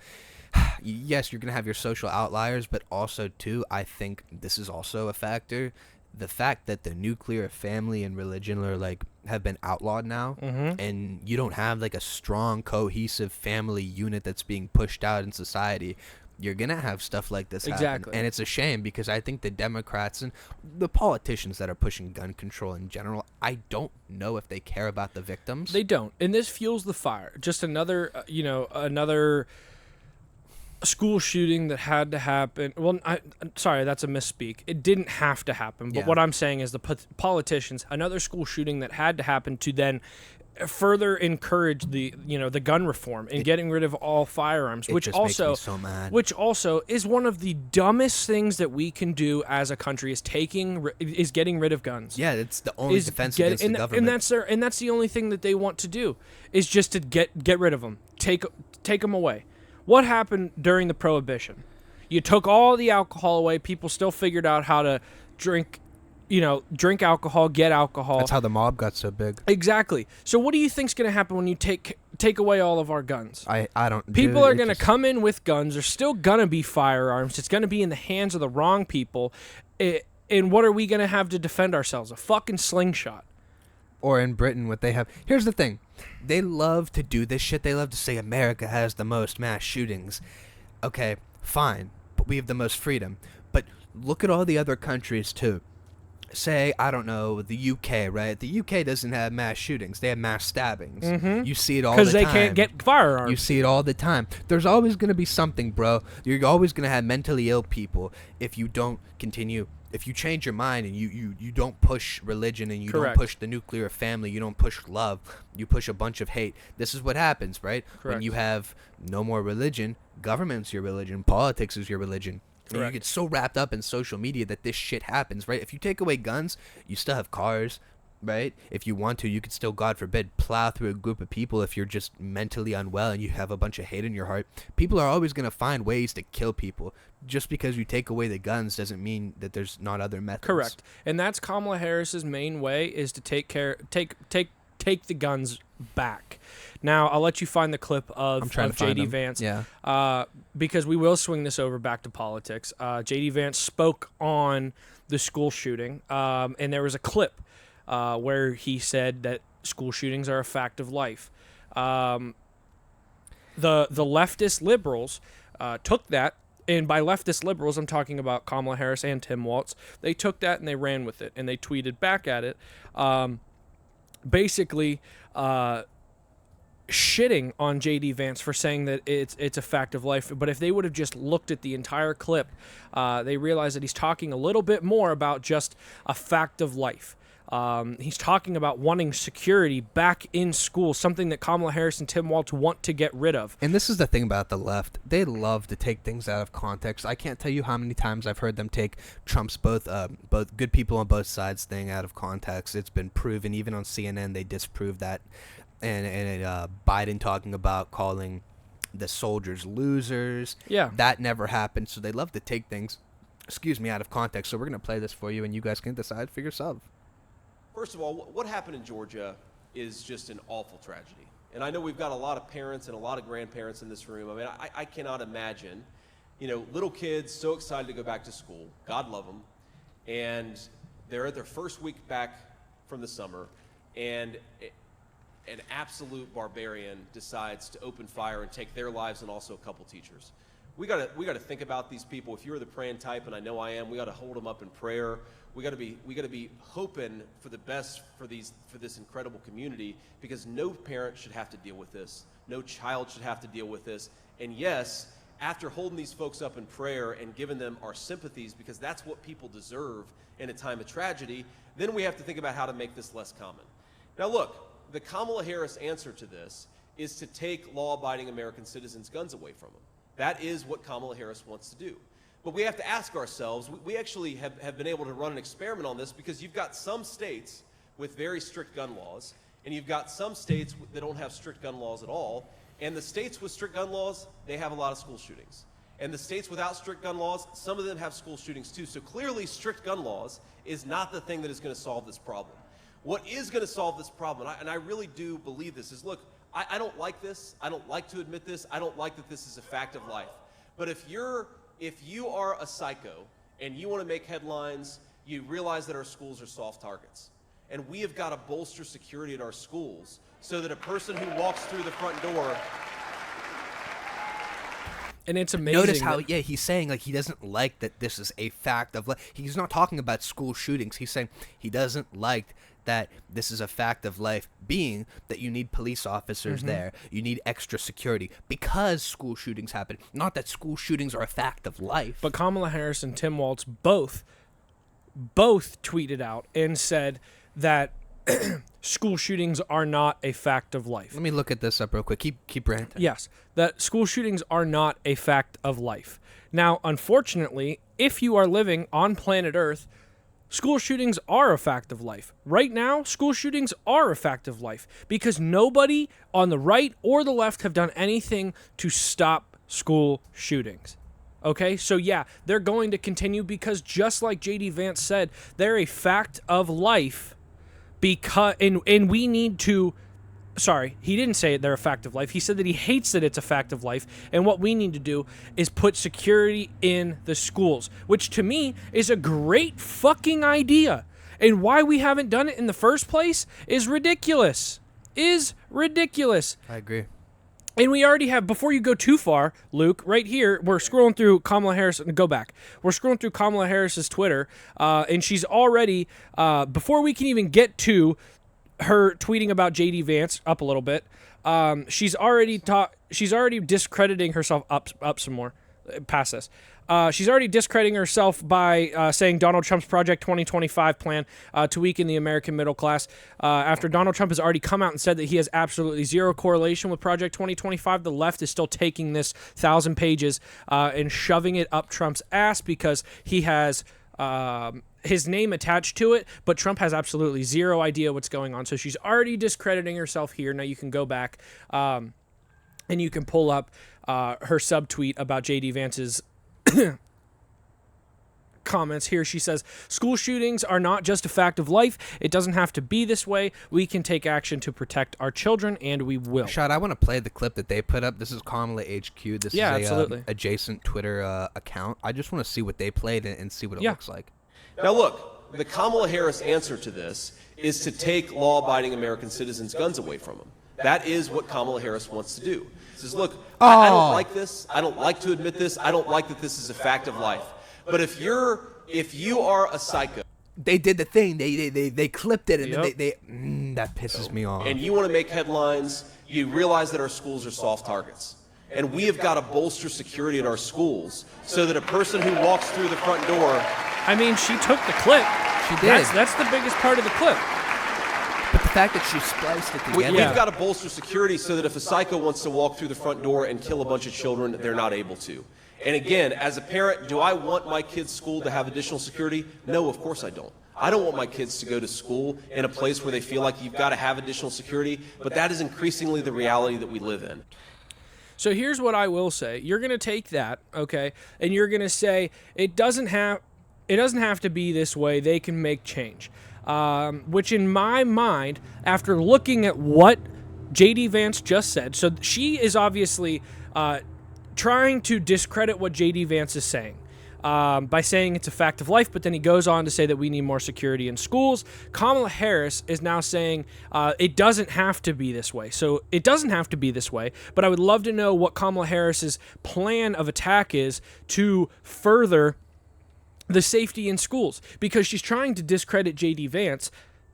yes, you're going to have your social outliers, but also, too, I think this is also a factor. The fact that the nuclear family and religion are have been outlawed now, and you don't have a strong, cohesive family unit that's being pushed out in society, you're gonna have stuff like this happen. And it's a shame because I think the Democrats and the politicians that are pushing gun control in general, I don't know if they care about the victims. They don't, and this fuels the fire. Just another, another school shooting that had to happen. Well, sorry, that's a misspeak. It didn't have to happen. But what I'm saying is the politicians, another school shooting that had to happen to then further encourage the gun reform and getting rid of all firearms, which just also makes me so mad. which also is one of the dumbest things that we can do as a country is getting rid of guns. Yeah, it's the only defense against the government. And that's the only thing that they want to do is just to get rid of them, take them away. What happened during the Prohibition? You took all the alcohol away. People still figured out how to drink alcohol, get alcohol. That's how the mob got so big. Exactly. So what do you think's going to happen when you take away all of our guns? I don't. People are going to come in with guns. There's still going to be firearms. It's going to be in the hands of the wrong people. And what are we going to have to defend ourselves? A fucking slingshot. Or in Britain, what they have. Here's the thing. They love to do this shit. They love to say America has the most mass shootings. Okay, fine. But we have the most freedom. But look at all the other countries, too. Say, I don't know, the UK, right? The UK doesn't have mass shootings. They have mass stabbings. Mm-hmm. You see it all the time. Because they can't get firearms. You see it all the time. There's always going to be something, bro. You're always going to have mentally ill people if you don't continue. If you change your mind and you don't push religion and you Correct. don't push the nuclear family, you don't push love, you push a bunch of hate. This is what happens, right? Correct. When you have no more religion, government's your religion, politics is your religion. And you get so wrapped up in social media that this shit happens, right? If you take away guns, you still have cars, right? If you want to, you could still, God forbid, plow through a group of people if you're just mentally unwell and you have a bunch of hate in your heart. People are always going to find ways to kill people. Just because you take away the guns doesn't mean that there's not other methods. Correct. And that's Kamala Harris's main way is to take the guns back. Now, I'll let you find the clip of J.D. Vance. Yeah. Because we will swing this over back to politics. J.D. Vance spoke on the school shooting, and there was a clip where he said that school shootings are a fact of life. The leftist liberals took that, and by leftist liberals, I'm talking about Kamala Harris and Tim Walz. They took that and they ran with it, and they tweeted back at it, basically shitting on J.D. Vance for saying that it's a fact of life. But if they would have just looked at the entire clip, they realize that he's talking a little bit more about just a fact of life. He's talking about wanting security back in school, something that Kamala Harris and Tim Walz want to get rid of. And this is the thing about the left. They love to take things out of context. I can't tell you how many times I've heard them take Trump's both good people on both sides thing out of context. It's been proven. Even on CNN, they disproved that. And Biden talking about calling the soldiers losers. Yeah. That never happened. So they love to take things, out of context. So we're going to play this for you, and you guys can decide for yourself. First of all, what happened in Georgia is just an awful tragedy. And I know we've got a lot of parents and a lot of grandparents in this room. I mean, I cannot imagine, little kids so excited to go back to school. God love them. And they're at their first week back from the summer, and an absolute barbarian decides to open fire and take their lives and also a couple teachers. We got to think about these people. If you're the praying type, and I know I am, we got to hold them up in prayer. We got to be hoping for the best for this incredible community, because no parent should have to deal with this. No child should have to deal with this. And yes, after holding these folks up in prayer and giving them our sympathies, because that's what people deserve in a time of tragedy, then we have to think about how to make this less common. Now look, the Kamala Harris answer to this is to take law-abiding American citizens' guns away from them. That is what Kamala Harris wants to do. But we have to ask ourselves, we actually have been able to run an experiment on this, because you've got some states with very strict gun laws, and you've got some states that don't have strict gun laws at all. And the states with strict gun laws, they have a lot of school shootings. And the states without strict gun laws, some of them have school shootings too. So clearly strict gun laws is not the thing that is going to solve this problem. What is going to solve this problem, and I really do believe this, is look, I don't like this. I don't like to admit this. I don't like that this is a fact of life. But if you are a psycho and you want to make headlines, you realize that our schools are soft targets. And we have got to bolster security at our schools so that a person who walks through the front door... And it's amazing. Notice how, he's saying he doesn't like that this is a fact of life. He's not talking about school shootings. He's saying he doesn't like that this is a fact of life, being that you need police officers there, you need extra security because school shootings happen. Not that school shootings are a fact of life. But Kamala Harris and Tim Walz both tweeted out and said that school shootings are not a fact of life. Let me look at this up real quick. Keep ranting. Yes, that school shootings are not a fact of life. Now, unfortunately, if you are living on planet Earth, school shootings are a fact of life. Right now, school shootings are a fact of life because nobody on the right or the left have done anything to stop school shootings. Okay, so yeah, they're going to continue because just like J.D. Vance said, they're a fact of life because, and we need to, sorry, he didn't say they're a fact of life. He said that he hates that it's a fact of life, and what we need to do is put security in the schools, which to me is a great fucking idea. And why we haven't done it in the first place is ridiculous. I agree. And we already have, before you go too far, Luke, right here, we're scrolling through Kamala Harris. Go back. We're scrolling through Kamala Harris's Twitter, and she's already, before we can even get to her tweeting about J.D. Vance, up a little bit, she's already discrediting herself up some more. Past this. She's already discrediting herself by saying Donald Trump's Project 2025 plan to weaken the American middle class. After Donald Trump has already come out and said that he has absolutely zero correlation with Project 2025, the left is still taking this 1,000 pages and shoving it up Trump's ass because he has his name attached to it, but Trump has absolutely zero idea what's going on. So she's already discrediting herself here. Now you can go back and you can pull up her subtweet about J.D. Vance's comments here. She says, school shootings are not just a fact of life. It doesn't have to be this way. We can take action to protect our children, and we will. Shad, I want to play the clip that they put up. This is Kamala HQ. This is absolutely. Adjacent Twitter account. I just want to see what they played and see what it looks like. Now look, the Kamala Harris answer to this is to take law-abiding American citizens' guns away from them. That is what Kamala Harris wants to do. She says, look, I don't like this. I don't like to admit this. I don't like that this is a fact of life. But if you are a psycho, they did the thing. They clipped it, and then that pisses me off. And you want to make headlines, you realize that our schools are soft targets. And we have got to bolster security at our schools so that a person who walks through the front door. I mean, she took the clip. She did. That's the biggest part of the clip. But the fact that she spliced it together. We've got to bolster security so that if a psycho wants to walk through the front door and kill a bunch of children, they're not able to. And again, as a parent, do I want my kids' school to have additional security? No, of course I don't. I don't want my kids to go to school in a place where they feel like you've got to have additional security, but that is increasingly the reality that we live in. So here's what I will say. You're going to take that, okay, and you're going to say it doesn't have to be this way. They can make change. Which in my mind, after looking at what J.D. Vance just said, so she is obviously trying to discredit what J.D. Vance is saying by saying it's a fact of life, but then he goes on to say that we need more security in schools. Kamala Harris is now saying it doesn't have to be this way. So it doesn't have to be this way, but I would love to know what Kamala Harris's plan of attack is to further the safety in schools, because she's trying to discredit J.D. Vance,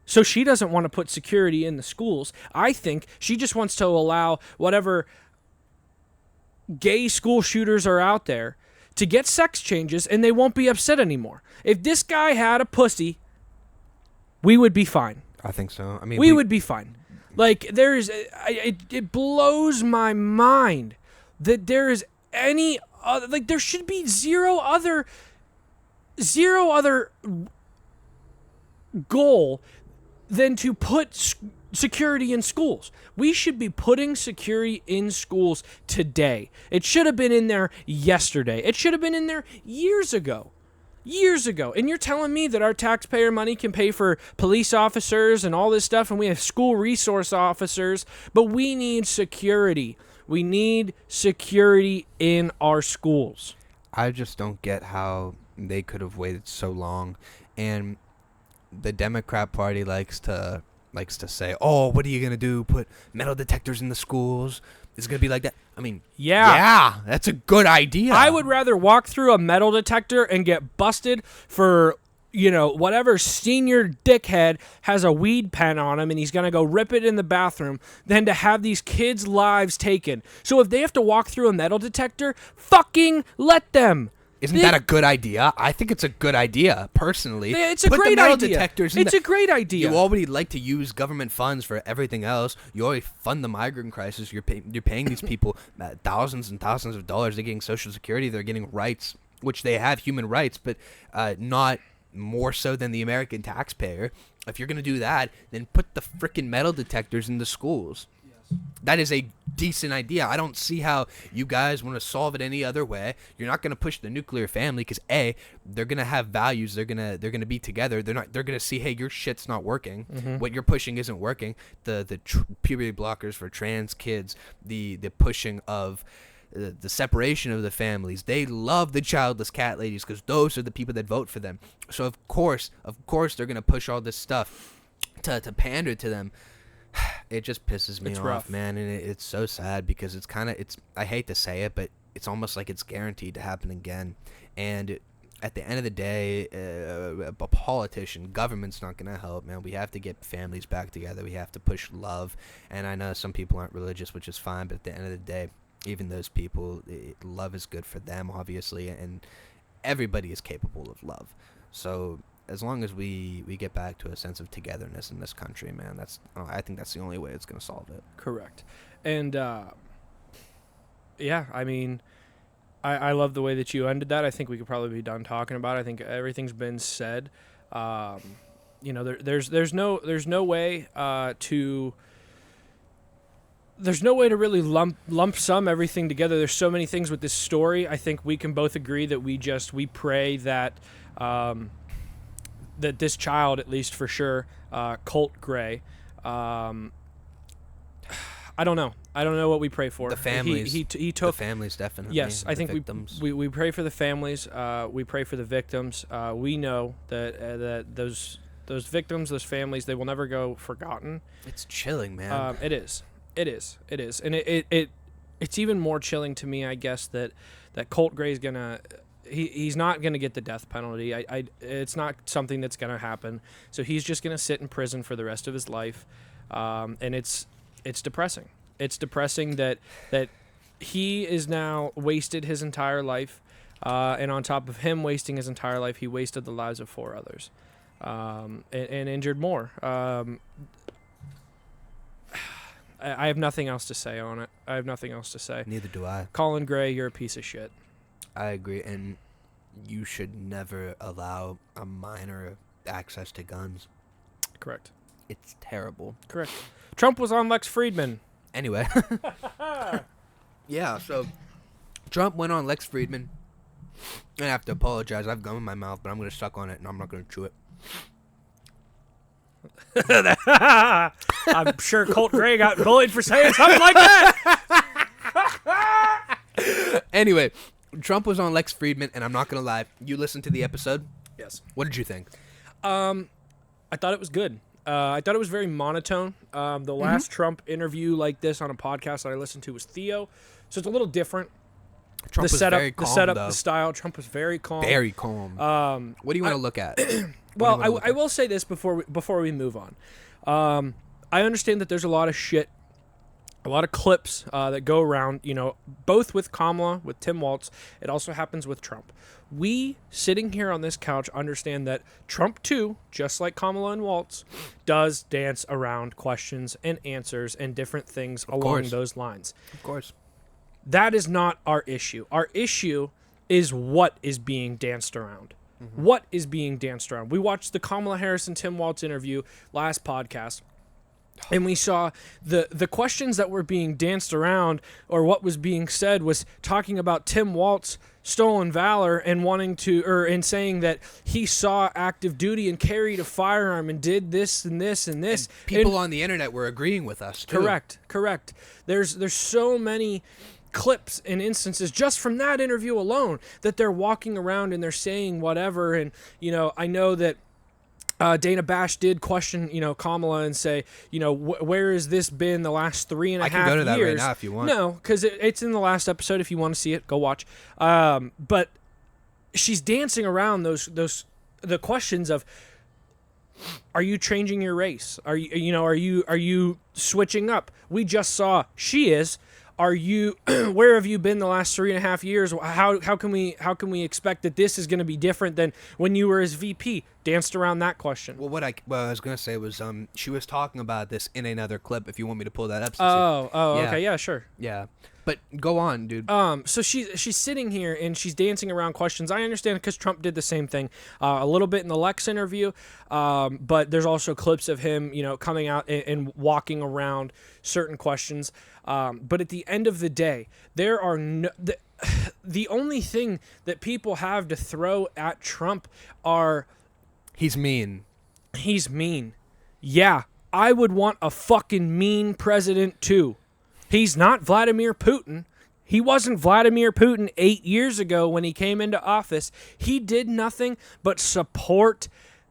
so she doesn't want to put security in the schools. I think she just wants to allow whatever gay school shooters are out there to get sex changes, and they won't be upset anymore. If this guy had a pussy, we would be fine. I think so. I mean, we would be fine. Like, it blows my mind that there is any other, like, there should be zero other goal than to put security in schools. We should be putting security in schools today. It should have been in there yesterday. It should have been in there years ago. And you're telling me that our taxpayer money can pay for police officers and all this stuff, and we have school resource officers, but we need security. We need security in our schools. I just don't get how they could have waited so long. And the Democrat Party likes to say, oh, what are you going to do? Put metal detectors in the schools? It's going to be like that. I mean, yeah, that's a good idea. I would rather walk through a metal detector and get busted for, whatever senior dickhead has a weed pen on him and he's going to go rip it in the bathroom than to have these kids' lives taken. So if they have to walk through a metal detector, fucking let them. Isn't that a good idea? I think it's a good idea, personally. Yeah, it's a great idea. It's a great idea. You already like to use government funds for everything else. You already fund the migrant crisis. You're paying these people thousands and thousands of dollars. They're getting Social Security. They're getting rights, which they have human rights, but not more so than the American taxpayer. If you're going to do that, then put the freaking metal detectors in the schools. That is a decent idea. I don't see how you guys want to solve it any other way. You're not going to push the nuclear family because they're going to have values. They're going to be together. They're going to see, hey, your shit's not working. What you're pushing isn't working. The puberty blockers for trans kids, the pushing of the separation of the families. They love the childless cat ladies because those are the people that vote for them. So of course they're going to push all this stuff to pander to them. It just pisses me off, rough. Man, and it's so sad because it's I hate to say it, but it's almost like it's guaranteed to happen again. And at the end of the day, a politician, government's not going to help, man. We have to get families back together. We have to push love. And I know some people aren't religious, which is fine, but at the end of the day, even those people, love is good for them, obviously, and everybody is capable of love. So as long as we get back to a sense of togetherness in this country, man, I think that's the only way it's going to solve it. Correct. And yeah, I mean, I love the way that you ended that. I think we could probably be done talking about it. I think everything's been said. There's no way to really lump sum everything together. There's so many things with this story. I think we can both agree that we pray that that this child, at least for sure, Colt Gray, I don't know what we pray for. The families. He took the families, definitely. Yes, I think victims. we pray for the families. We pray for the victims. We know that those victims, those families, they will never go forgotten. It's chilling, man. It is, and it's even more chilling to me, I guess, that Colt Gray's gonna. He's not going to get the death penalty. It's not something that's going to happen. So he's just going to sit in prison for the rest of his life. And it's depressing. It's depressing that he is now wasted his entire life. And on top of him wasting his entire life, he wasted the lives of 4 others and injured more. I have nothing else to say on it. I have nothing else to say. Neither do I. Colin Gray, you're a piece of shit. I agree, and you should never allow a minor access to guns. Correct. It's terrible. Correct. Trump was on Lex Friedman. Anyway. Yeah, so Trump went on Lex Friedman. I have to apologize. I have gum in my mouth, but I'm going to suck on it, and I'm not going to chew it. I'm sure Colt Gray got bullied for saying something like that. Anyway, Trump was on Lex Friedman, and I'm not going to lie. You listened to the episode? Yes. What did you think? I thought it was good. I thought it was very monotone. The last Trump interview like this on a podcast that I listened to was Theo, so it's a little different. Trump was very calm, the style. Trump was very calm. Very calm. What do you want to look at? Well, I will say this before we move on. I understand that there's a lot of shit, a lot of clips that go around, both with Kamala, with Tim Walz. It also happens with Trump. We, sitting here on this couch, understand that Trump, too, just like Kamala and Walz, does dance around questions and answers and different things along those lines. Of course. That is not our issue. Our issue is what is being danced around. What is being danced around? We watched the Kamala Harris and Tim Walz interview last podcast, and we saw the questions that were being danced around, or what was being said was talking about Tim Walz stolen valor and and saying that he saw active duty and carried a firearm and did this and this and this. And people on the internet were agreeing with us too. Correct. There's so many clips and instances just from that interview alone that they're walking around and they're saying whatever. And I know that Dana Bash did question Kamala and say where has this been the last 3.5 years? I can go to that right now if you want. No, because it's in the last episode. If you want to see it, go watch. But she's dancing around the questions of, are you changing your race? Are you switching up? We just saw she is. are you where have you been the last 3.5 years? How can we expect that this is going to be different than when you were as VP? Danced around that question. Well, what I was going to say was she was talking about this in another clip, if you want me to pull that up. Yeah. Okay, yeah, sure. Yeah. But go on, dude. So she's sitting here and she's dancing around questions. I understand because Trump did the same thing a little bit in the Lex interview, but there's also clips of him, coming out and walking around certain questions. But at the end of the day, there are the only thing that people have to throw at Trump are he's mean. He's mean. Yeah, I would want a fucking mean president too. He's not Vladimir Putin. He wasn't Vladimir Putin 8 years ago when he came into office. He did nothing but support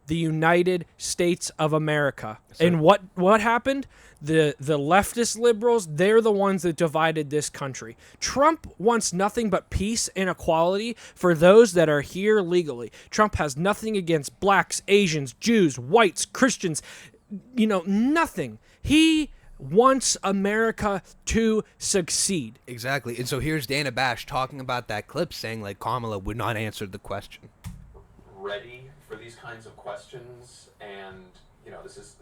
the United States of America. Sure. And what happened? The leftist liberals, they're the ones that divided this country. Trump wants nothing but peace and equality for those that are here legally. Trump has nothing against blacks, Asians, Jews, whites, Christians, nothing. He wants America to succeed. Exactly. And so here's Dana Bash talking about that clip saying like Kamala would not answer the question. Ready for these kinds of questions, and this is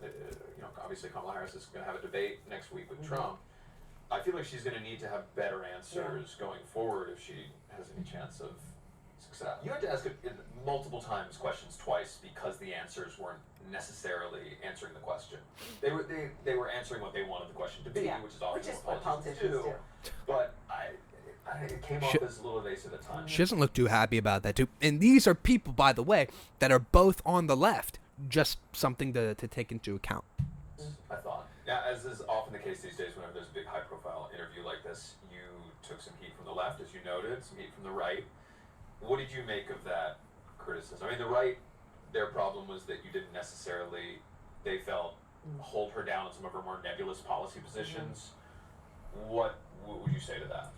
obviously Kamala Harris is going to have a debate next week with Trump. I feel like she's going to need to have better answers going forward if she has any chance of success. You had to ask it multiple times, questions twice, because the answers weren't necessarily answering the question. They were answering what they wanted the question to be, which is obviously what politicians do. But it came off as a little evasive at times. She doesn't look too happy about that too. And these are people, by the way, that are both on the left. Just something to take into account. I thought. Yeah, as is often the case these days, whenever there's a big high-profile interview like this, you took some heat from the left, as you noted, some heat from the right. What did you make of that criticism? I mean, the right, their problem was that you didn't necessarily, they felt, hold her down on some of her more nebulous policy positions. What would you say to that?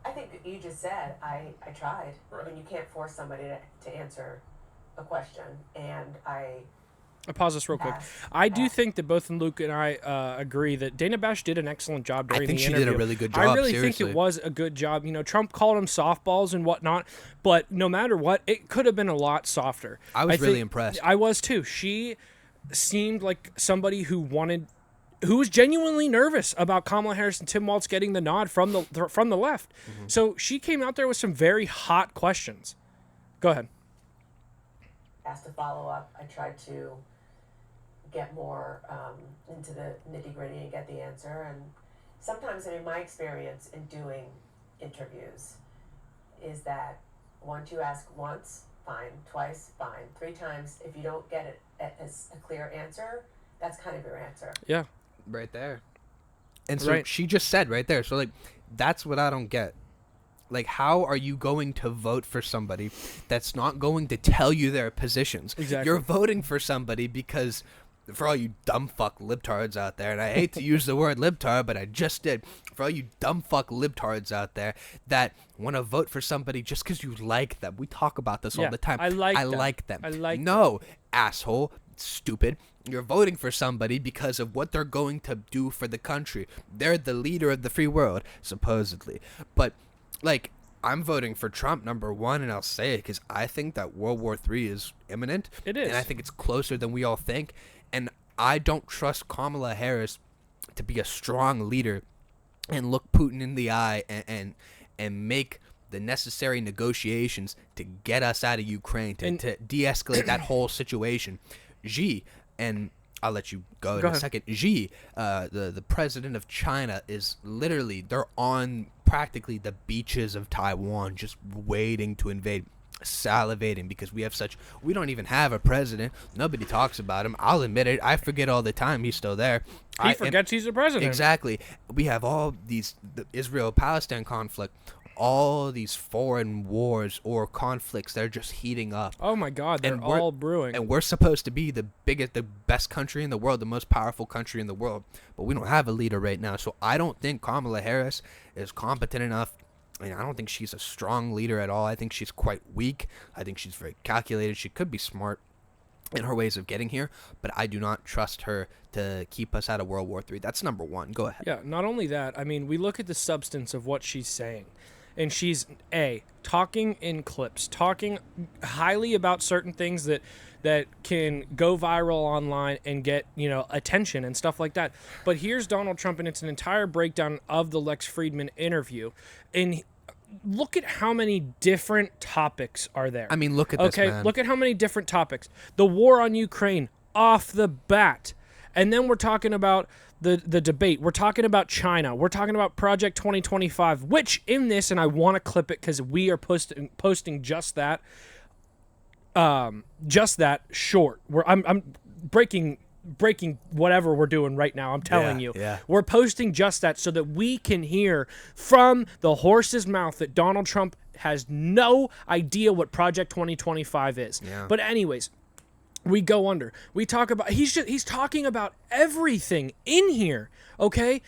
I think you just said, I tried. Right. I mean, you can't force somebody to answer a question, and I'll pause this real quick. I do think that both Luke and I agree that Dana Bash did an excellent job during the interview. I think she did a really good job. I really think it was a good job. Trump called him softballs and whatnot, but no matter what, it could have been a lot softer. I was really impressed. I was too. She seemed like somebody who was genuinely nervous about Kamala Harris and Tim Walz getting the nod from the left. Mm-hmm. So she came out there with some very hot questions. Go ahead. Asked to follow up. I tried to get more into the nitty-gritty and get the answer. And sometimes, my experience in doing interviews is that once you ask once, fine. Twice, fine. 3 times, if you don't get it as a clear answer, that's kind of your answer. Yeah. Right there. And so she just said right there. So, like, that's what I don't get. Like, how are you going to vote for somebody that's not going to tell you their positions? Exactly. You're voting for somebody because, for all you dumb fuck libtards out there, and I hate to use the word libtard, but I just did. For all you dumb fuck libtards out there that want to vote for somebody just because you like them. We talk about this all the time. I like them. No, asshole, stupid. You're voting for somebody because of what they're going to do for the country. They're the leader of the free world, supposedly. But like, I'm voting for Trump, number one, and I'll say it because I think that World War III is imminent. It is. And I think it's closer than we all think. And I don't trust Kamala Harris to be a strong leader and look Putin in the eye and make the necessary negotiations to get us out of Ukraine, to de-escalate that whole situation. Xi, and I'll let you go in a second. Xi, the president of China, is literally, they're on practically the beaches of Taiwan just waiting to invade, salivating because we don't even have a president. Nobody talks about him. I'll admit it. I forget all the time he's still there. He forgets he's the president. Exactly. We have all the Israel-Palestine conflict, all these foreign wars or conflicts that are just heating up. Oh my God, they're all brewing. And we're supposed to be the best country in the world, the most powerful country in the world. But we don't have a leader right now. So I don't think Kamala Harris is competent enough. I don't think she's a strong leader at all. I think she's quite weak. I think she's very calculated. She could be smart. in her ways of getting here, but I do not trust her to keep us out of World War III. That's number one. Go ahead. Yeah, not only that, I mean, we look at the substance of what she's saying. And she's, talking in clips, talking highly about certain things that can go viral online and get, attention and stuff like that. But here's Donald Trump, and it's an entire breakdown of the Lex Fridman interview. And look at how many different topics are there. I mean, look at this, man. Look at how many different topics. The war on Ukraine, off the bat. And then we're talking about the debate. We're talking about China. We're talking about Project 2025, which in this, and I want to clip it because we are posting just that short. I'm breaking whatever we're doing right now. I'm telling you. Yeah. We're posting just that so that we can hear from the horse's mouth that Donald Trump has no idea what Project 2025 is. Yeah. But anyways, we go under. We talk about he's talking about everything in here, okay?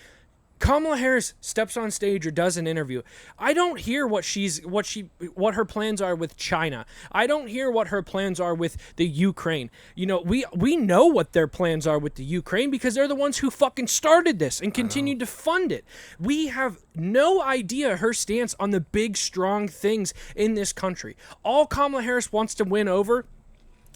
Kamala Harris steps on stage or does an interview. I don't hear what her plans are with China. I don't hear what her plans are with the Ukraine. We know what their plans are with the Ukraine because they're the ones who fucking started this and continued to fund it. We have no idea her stance on the big, strong things in this country. All Kamala Harris wants to win over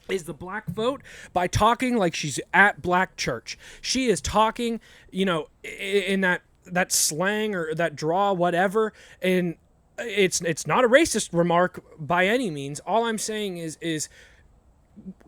is the black vote by talking like she's at black church. She is talking, in that slang or that draw, whatever, and it's not a racist remark by any means. All I'm saying is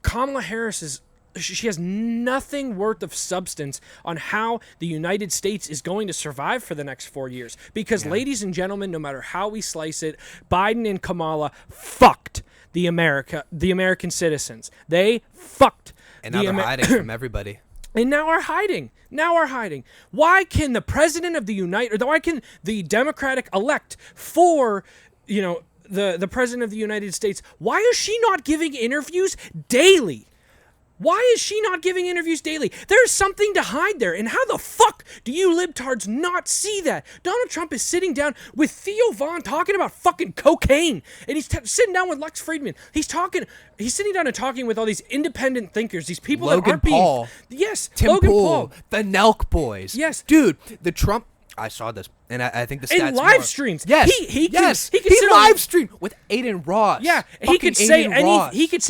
Kamala Harris she has nothing worth of substance on how the United States is going to survive for the next 4 years. Because, ladies and gentlemen, no matter how we slice it, Biden and Kamala fucked the American citizens. They fucked. And now they're hiding from everybody. And now are hiding. Why can the president of why can the Democratic elect for, the president of the United States, why is she not giving interviews daily? Why is she not giving interviews daily? There's something to hide there. And how the fuck do you libtards not see that? Donald Trump is sitting down with Theo Vaughn talking about fucking cocaine. And he's sitting down with Lex Fridman. He's sitting down and talking with all these independent thinkers, these people Logan that aren't Paul. Yes, Tim Logan Pool, Paul. the Nelk boys. Yes. Dude, the Trump... I saw this, and I think the stats... In live streams. Yes, He sit live stream with Aiden Ross. Yeah, he could say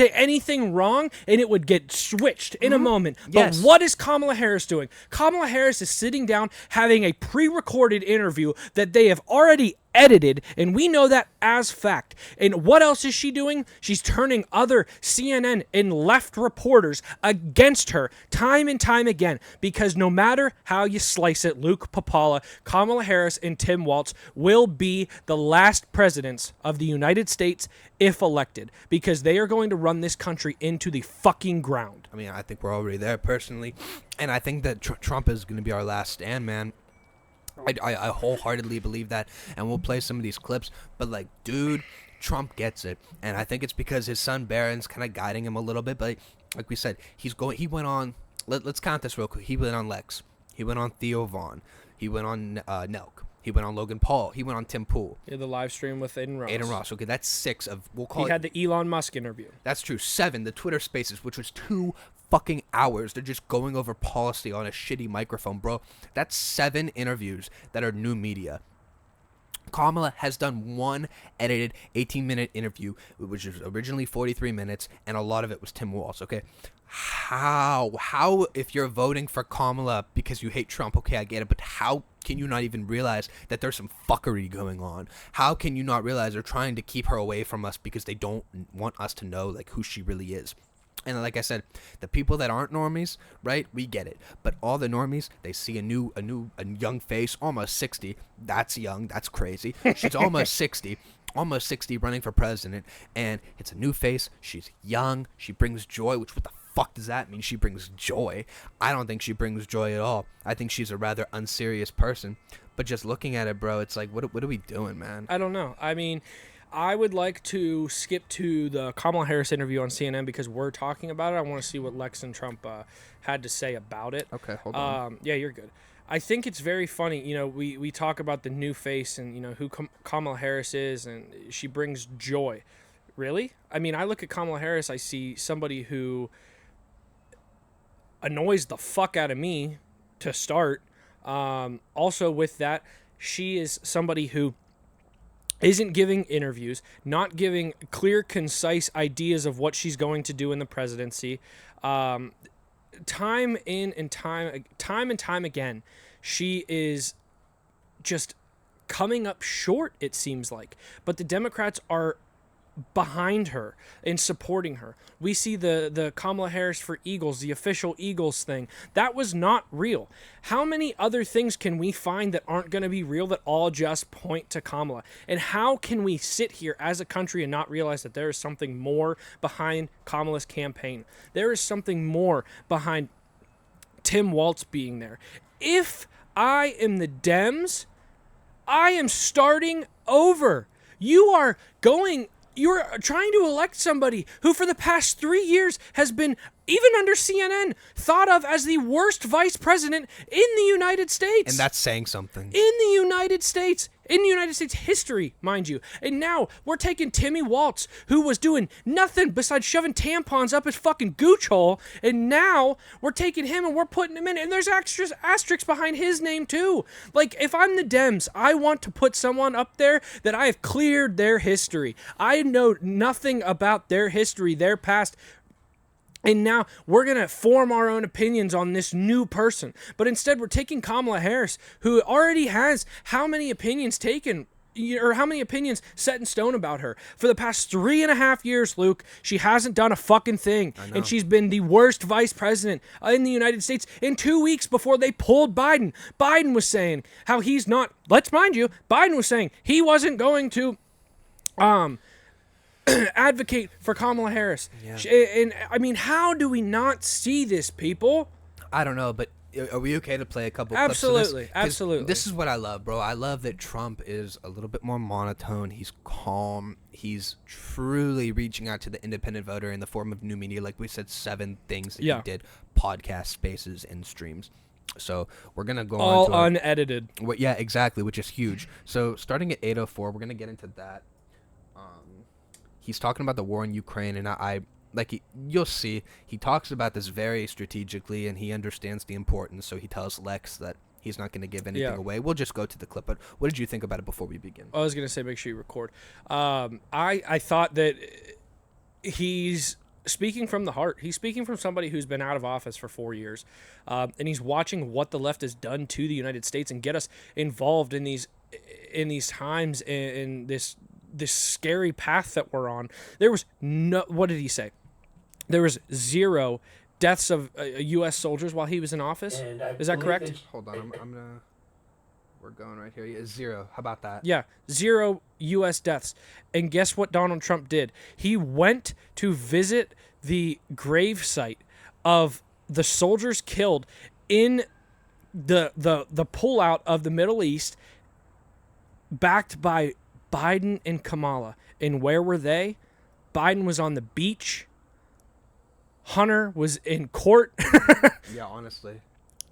anything wrong, and it would get switched in a moment. But what is Kamala Harris doing? Kamala Harris is sitting down having a pre-recorded interview that they have already edited, and we know that as fact. And what else is she doing? She's turning other CNN and left reporters against her time and time again, because no matter how you slice it, Luke Pipala, Kamala Harris, and Tim Walz will be the last presidents of the United States if elected, because they are going to run this country into the fucking ground. I mean, I think we're already there personally, and I think that Trump is going to be our last stand, man. I wholeheartedly believe that, and we'll play some of these clips, but dude, Trump gets it, and I think it's because his son Barron's kind of guiding him a little bit, but like we said, he went on, let's count this real quick, he went on Lex, he went on Theo Vaughn, he went on Nelk, he went on Logan Paul, he went on Tim Pool. Yeah, the live stream with Aiden Ross. Okay, that's 6 of, we'll call He had the Elon Musk interview. That's true. 7, the Twitter Spaces, which was 2 fucking hours. They're just going over policy on a shitty microphone, bro. That's 7 interviews that are new media. Kamala has done one edited 18-minute interview, which was originally 43 minutes, and a lot of it was Tim Walz, okay? How, if you're voting for Kamala because you hate Trump, okay, I get it, but how can you not even realize that there's some fuckery going on? How can you not realize they're trying to keep her away from us because they don't want us to know, who she really is? And like I said, the people that aren't normies, right, we get it. But all the normies, they see a young face, almost 60. That's young. That's crazy. She's almost 60. Almost 60, running for president. And it's a new face. She's young. She brings joy, which what the fuck does that mean? She brings joy. I don't think she brings joy at all. I think she's a rather unserious person. But just looking at it, bro, it's like, what are we doing, man? I don't know. I mean, I would like to skip to the Kamala Harris interview on CNN because we're talking about it. I want to see what Lex and Trump had to say about it. Okay, hold on. Yeah, you're good. I think it's very funny. We talk about the new face and, who Kamala Harris is, and she brings joy. Really? I mean, I look at Kamala Harris, I see somebody who annoys the fuck out of me to start. Also with that, she is somebody who isn't giving interviews, not giving clear, concise ideas of what she's going to do in the presidency. Time and time again, she is just coming up short, it seems like. But the Democrats are behind her and supporting her. We see the Kamala Harris for Eagles, the official Eagles thing. That was not real. How many other things can we find that aren't going to be real that all just point to Kamala? And how can we sit here as a country and not realize that there is something more behind Kamala's campaign? There is something more behind Tim Walz being there. If I am the Dems, I am starting over. You're trying to elect somebody who for the past 3 years has been, even under CNN, thought of as the worst vice president in the United States. And that's saying something. In the United States history, mind you. And now we're taking Timmy Walz, who was doing nothing besides shoving tampons up his fucking gooch hole, and now we're taking him and we're putting him in, and there's asterisks behind his name too. Like, if I'm the Dems, I want to put someone up there that I have cleared their history. I know nothing about their history, their past. And now we're going to form our own opinions on this new person. But instead, we're taking Kamala Harris, who already has how many opinions taken, or how many opinions set in stone about her. For the past 3.5 years, Luke, she hasn't done a fucking thing. And she's been the worst vice president in the United States. In 2 weeks before they pulled Biden, Biden was saying how he's not, let's mind you, Biden was saying he wasn't going to advocate for Kamala Harris. Yeah. And I mean, how do we not see this, people? I don't know, but are we okay to play a couple Absolutely, clips of this? absolutely. This is what I love, bro. I love that Trump is a little bit more monotone. He's calm. He's truly reaching out to the independent voter in the form of new media. Like we said, 7 things that he did: podcast, spaces, and streams. So we're going to go all on to unedited. Yeah, exactly, which is huge. So starting at 8:04, we're going to get into that. He's talking about the war in Ukraine, and you'll see, he talks about this very strategically, and he understands the importance, so he tells Lex that he's not going to give anything away. We'll just go to the clip, but what did you think about it before we begin? I was going to say, make sure you record. I thought that he's speaking from the heart. He's speaking from somebody who's been out of office for 4 years, and he's watching what the left has done to the United States and get us involved in these times, in this scary path that we're on. There was what did he say? There was 0 deaths of U.S. soldiers while he was in office. Is that correct? Hold on, we're going right here. Yeah, 0. How about that? Yeah, 0 U.S. deaths. And guess what Donald Trump did? He went to visit the grave site of the soldiers killed in the pullout of the Middle East, backed by Biden and Kamala. And where were they? Biden was on the beach. Hunter was in court. Yeah, honestly.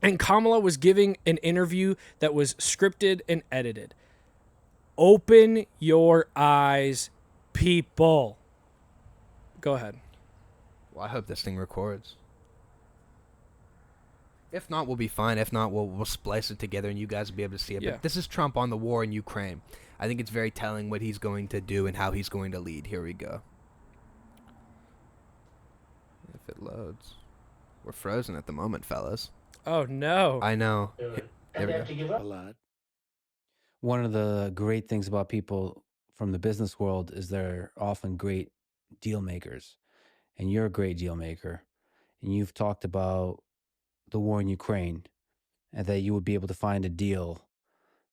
And Kamala was giving an interview that was scripted and edited. Open your eyes, people. Go ahead. Well, I hope this thing records. If not, we'll be fine. If not, we'll splice it together and you guys will be able to see it. Yeah. But this is Trump on the war in Ukraine. I think it's very telling what he's going to do and how he's going to lead. Here we go. If it loads. We're frozen at the moment, fellas. Oh, no. I know. There we go. A lot. One of the great things about people from the business world is they're often great deal makers. And you're a great deal maker. And you've talked about the war in Ukraine and that you would be able to find a deal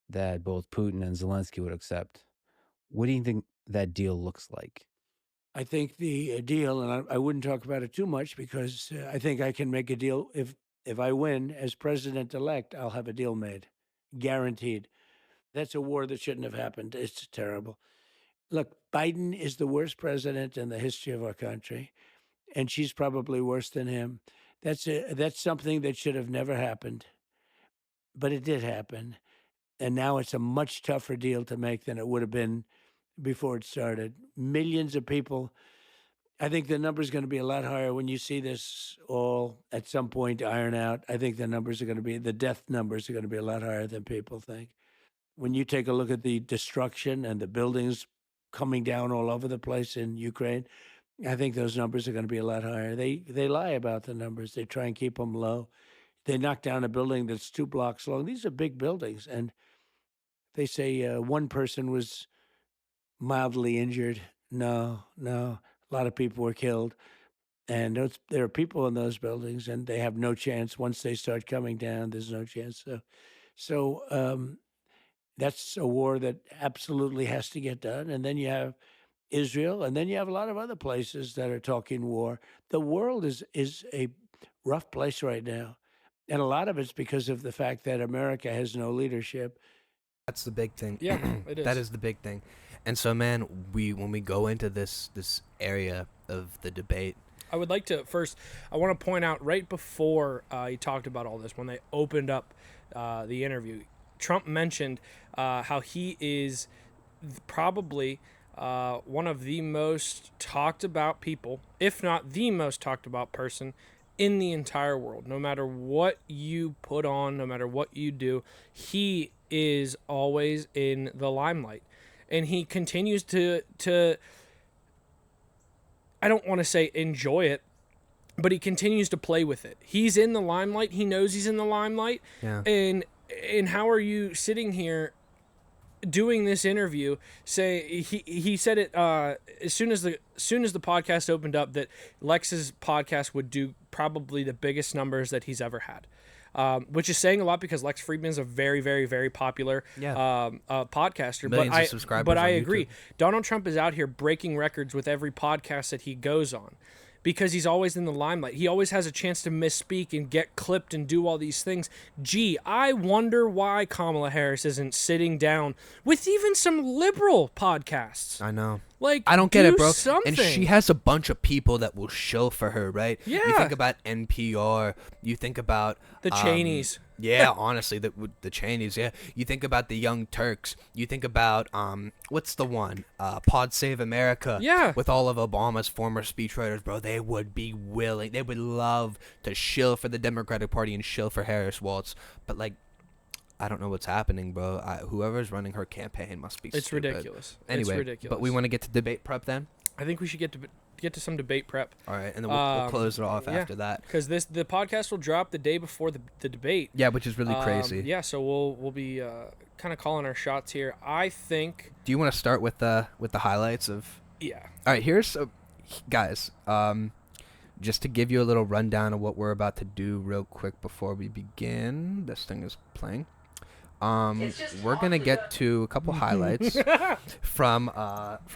that both Putin and Zelensky would accept. What do you think that deal looks like? I think the deal, and I wouldn't talk about it too much because I think I can make a deal. If I win as president-elect, I'll have a deal made, guaranteed. That's a war that shouldn't have happened. It's terrible. Look, Biden is the worst president in the history of our country, and she's probably worse than him. That's something that should have never happened, but it did happen. And now it's a much tougher deal to make than it would have been before it started. Millions of people I think the number's going to be a lot higher when you see this all at some point iron out. I think the death numbers are going to be a lot higher than people think. When you take a look at the destruction and the buildings coming down all over the place in Ukraine, I think those numbers are going to be a lot higher. They lie about the numbers. They try and keep them low. They knocked down a building that's 2 blocks long. These are big buildings, and they say one person was mildly injured. No. A lot of people were killed. And there are people in those buildings, and they have no chance. Once they start coming down, there's no chance. So that's a war that absolutely has to get done. And then you have Israel, and then you have a lot of other places that are talking war. The world is a rough place right now. And a lot of it's because of the fact that America has no leadership. That's the big thing. Yeah, it is. That is the big thing. And so, man, when we go into this area of the debate, I would like to first, I want to point out right before he talked about all this, when they opened up the interview, Trump mentioned how he is probably one of the most talked about people, if not the most talked about person in the entire world. No matter what you put on, no matter what you do, he is always in the limelight. And he continues to I don't want to say enjoy it, but he continues to play with it. He's in the limelight. He knows he's in the limelight. Yeah. And how are you sitting here doing this interview? Say he said it as soon as the podcast opened up that Lex's podcast would do probably the biggest numbers that he's ever had. Which is saying a lot because Lex Friedman's a very, very, very popular podcaster. Millions of subscribers but I on agree. YouTube. Donald Trump is out here breaking records with every podcast that he goes on because he's always in the limelight. He always has a chance to misspeak and get clipped and do all these things. Gee, I wonder why Kamala Harris isn't sitting down with even some liberal podcasts. I know. Like, I don't get it, bro. Something. And she has a bunch of people that will shill for her, right? Yeah. You think about NPR. You think about the Cheneys. Yeah, honestly, the Cheneys. Yeah. You think about the Young Turks. You think about what's the one? Pod Save America. Yeah. With all of Obama's former speechwriters, bro, they would be willing. They would love to shill for the Democratic Party and shill for Harris Waltz. But like, I don't know what's happening, bro. Whoever's running her campaign must be It's stupid. ridiculous. Anyway, it's ridiculous. But we want to get to debate prep then? I think we should get to some debate prep. All right, and then we'll close it off after that. Because the podcast will drop the day before the debate. Yeah, which is really crazy. Yeah, so we'll be kind of calling our shots here. I think. Do you want to start with the highlights of? Yeah. All right, here's guys. Just to give you a little rundown of what we're about to do, real quick before we begin. This thing is playing. We're gonna get to a couple highlights from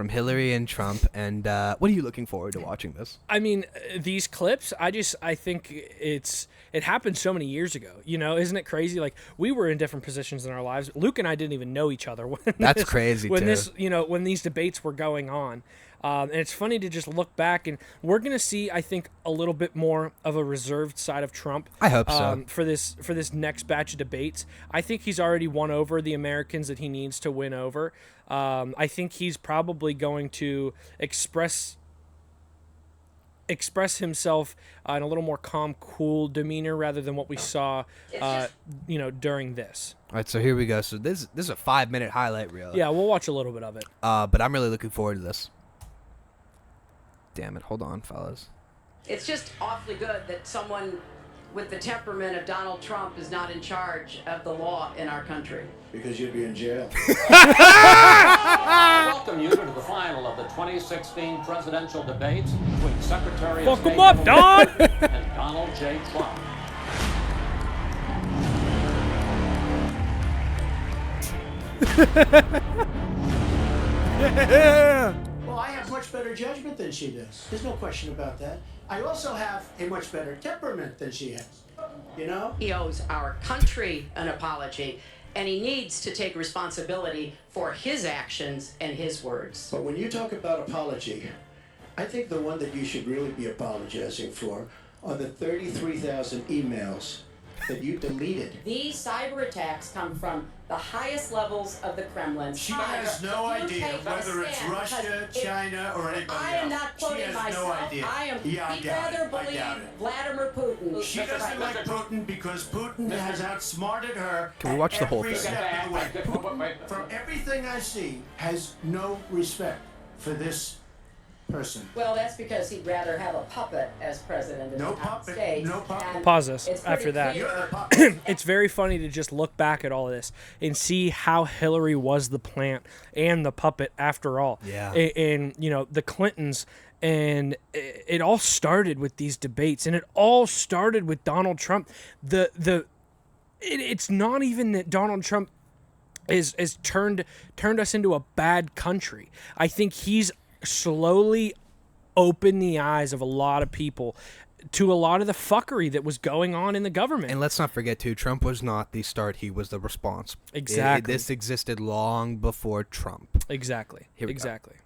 Hillary and Trump, and what are you looking forward to watching this? I mean, these clips, I think it happened so many years ago. You know, isn't it crazy? Like, we were in different positions in our lives. Luke and I didn't even know each other when crazy when too. When these debates were going on. And it's funny to just look back, and we're gonna see, I think, a little bit more of a reserved side of Trump. I hope so. For this next batch of debates. I think he's already won over the Americans that he needs to win over. I think he's probably going to express himself in a little more calm, cool demeanor rather than what we saw, during this. All right, so here we go. So this is a 5-minute highlight reel. Yeah, we'll watch a little bit of it. But I'm really looking forward to this. Damn it. Hold on, fellas. It's just awfully good that someone with the temperament of Donald Trump is not in charge of the law in our country. Because you'd be in jail. Welcome you to the final of the 2016 presidential debates between Secretary of Fuck State him up, Don! and Donald J. Trump. Well, I have much better judgment than she does. There's no question about that. I also have a much better temperament than she has. You know? He owes our country an apology, and he needs to take responsibility for his actions and his words. But when you talk about apology, I think the one that you should really be apologizing for are the 33,000 emails that you deleted. These cyber attacks come from the highest levels of the Kremlin. She has no idea whether it's Russia, China, or anybody else. I am not quoting myself. No idea. I am. Yeah, He'd rather believe Vladimir Putin. She doesn't like Putin because Putin has outsmarted her. Can we watch the whole every thing? step of the way. Putin, from everything I see, has no respect for this person. Well, that's because he'd rather have a puppet as president of the United States. No puppet. Pause this after that. It's very funny to just look back at all of this and see how Hillary was the plant and the puppet after all. Yeah. And you know, the Clintons, and it all started with these debates, and it all started with Donald Trump. It's not even that Donald Trump is turned us into a bad country. I think he's slowly opened the eyes of a lot of people to a lot of the fuckery that was going on in the government. And let's not forget, too, Trump was not the start. He was the response. Exactly. This existed long before Trump. Exactly. Exactly.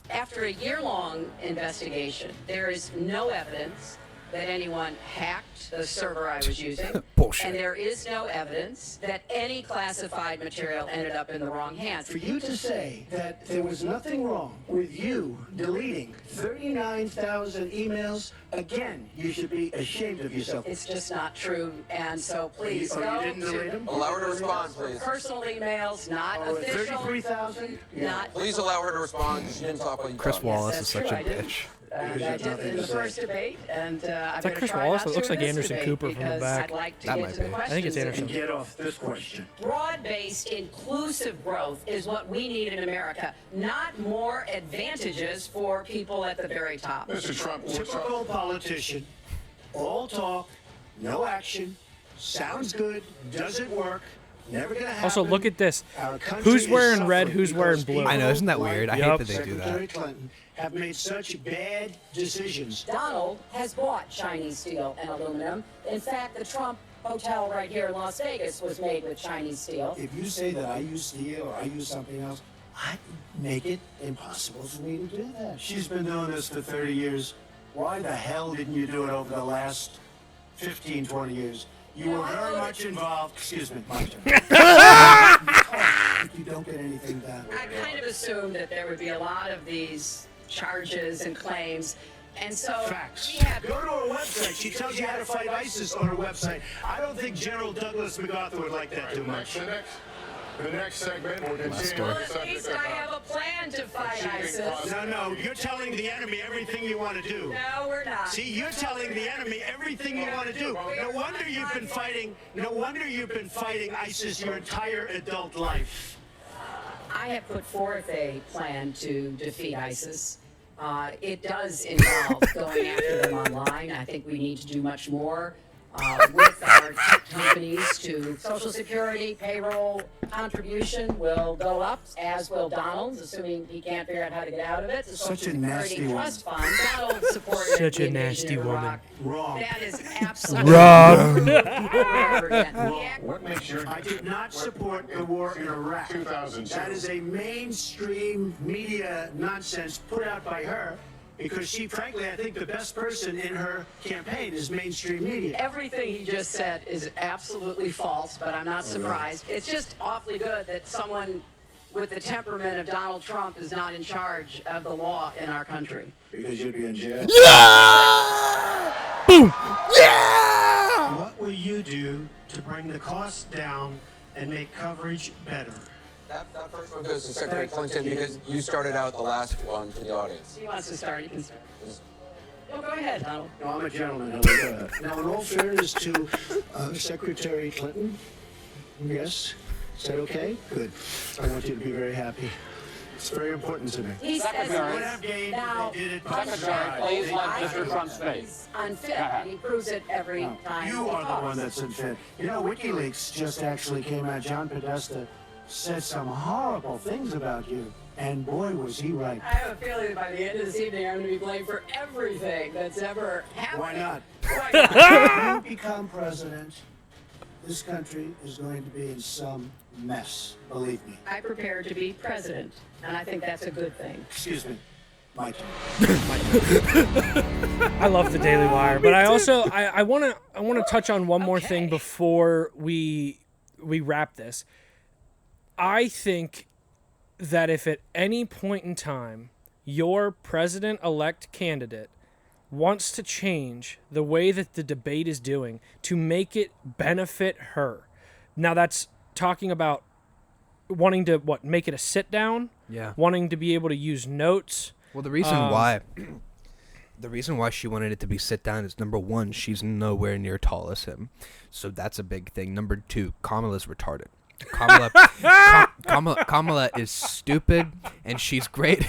After a year-long investigation, there is no evidence that anyone hacked the server I was using. Bullshit. And there is no evidence that any classified material ended up in the wrong hands. For you to say that there was nothing wrong with you deleting 39,000 emails, again, you should be ashamed of yourself. It's just not true, and so please You go didn't delete them? Allow her to respond, please. Personal emails, not official. 33,000? Not. Please allow her to respond. She didn't talk while you Chris talked. Wallace Yes, is that's such a true, I did. bitch. I did in the first debate, and I'm that Chris Wallace? It looks like Anderson Cooper from the back. I'd like to That get might to the be. I think it's questions. Anderson. Get off this question. Broad-based, inclusive growth is what we need in America, not more advantages for people at the very top. Mr. Trump, typical politician, all talk, no action, sounds good, doesn't work, never gonna happen. Also, look at this. Our country Who's is wearing red? suffering Who's wearing because blue? I know, isn't that weird? I hate that they do Secretary that. Clinton have made such bad decisions. Donald has bought Chinese steel and aluminum. In fact, the Trump hotel right here in Las Vegas was made with Chinese steel. If you say that I use steel or I use something else, I make it impossible for me to do that. She's been doing this for 30 years. Why the hell didn't you do it over the last 15, 20 years? You were very much involved. Excuse me, my turn. If you don't get anything done. I kind of assumed that there would be a lot of these charges and claims. And so Facts. we have Go to her website. She tells you how to fight ISIS on her website. I don't think General Douglas MacArthur would like that too much. The next segment, we'll continue Well, with the at least subject I of have a plan to fight ISIS. No, you're telling the enemy everything you want to do. No, we're not. See, you're telling the enemy everything you want to do. No wonder you've been fighting. No wonder you've been fighting ISIS your entire adult life. I have put forth a plan to defeat ISIS. It does involve going after them online. I think we need to do much more with our tech companies to Social Security, payroll contribution will go up, as will Donald's, assuming he can't figure out how to get out of it. The Social Such a nasty Security woman. Trust Fund, Donald supported Such the a invasion nasty of woman. Iraq. Wrong. That is absolutely Wrong. Never again. what makes your I did not support the war in Iraq. 2002. That is a mainstream media nonsense put out by her because she, frankly, I think the best person in her campaign is mainstream media. Everything he just said is absolutely false, but I'm not surprised. It's just awfully good that someone with the temperament of Donald Trump is not in charge of the law in our country. Because you'd be in jail. Yeah! Boom! Yeah! What will you do to bring the cost down and make coverage better? That first one goes to Secretary Clinton because you started out the last one for the audience. He wants to start, he can start. Well, go ahead, Donald. No, I'm a gentleman. Now, in all fairness to Secretary Clinton, yes, is that okay? Good. I want you to be very happy. It's very important to me. He says Would have gained now, if they did it Secretary, please let I Mr. think Trump he's speak. unfit, and he proves it every time You he are the talks. one that's unfit. You know, WikiLeaks just actually came out. John Podesta said some horrible things about you. And boy, was he right. I have a feeling that by the end of this evening, I'm going to be blamed for everything that's ever happened. Why not? Why not? If you become president, this country is going to be in some mess, believe me. I prepared to be president, and I think that's a good thing. Excuse me. My turn. I love the Daily Wire, but I also I want to touch on one more thing before we wrap this. I think that if at any point in time your president-elect candidate wants to change the way that the debate is doing to make it benefit her, now that's talking about wanting to make it a sit down, wanting to be able to use notes. Well, the reason why she wanted it to be sit down is, number one, she's nowhere near tall as him, so that's a big thing. Number two, Kamala's retarded. Kamala is stupid, and she's great.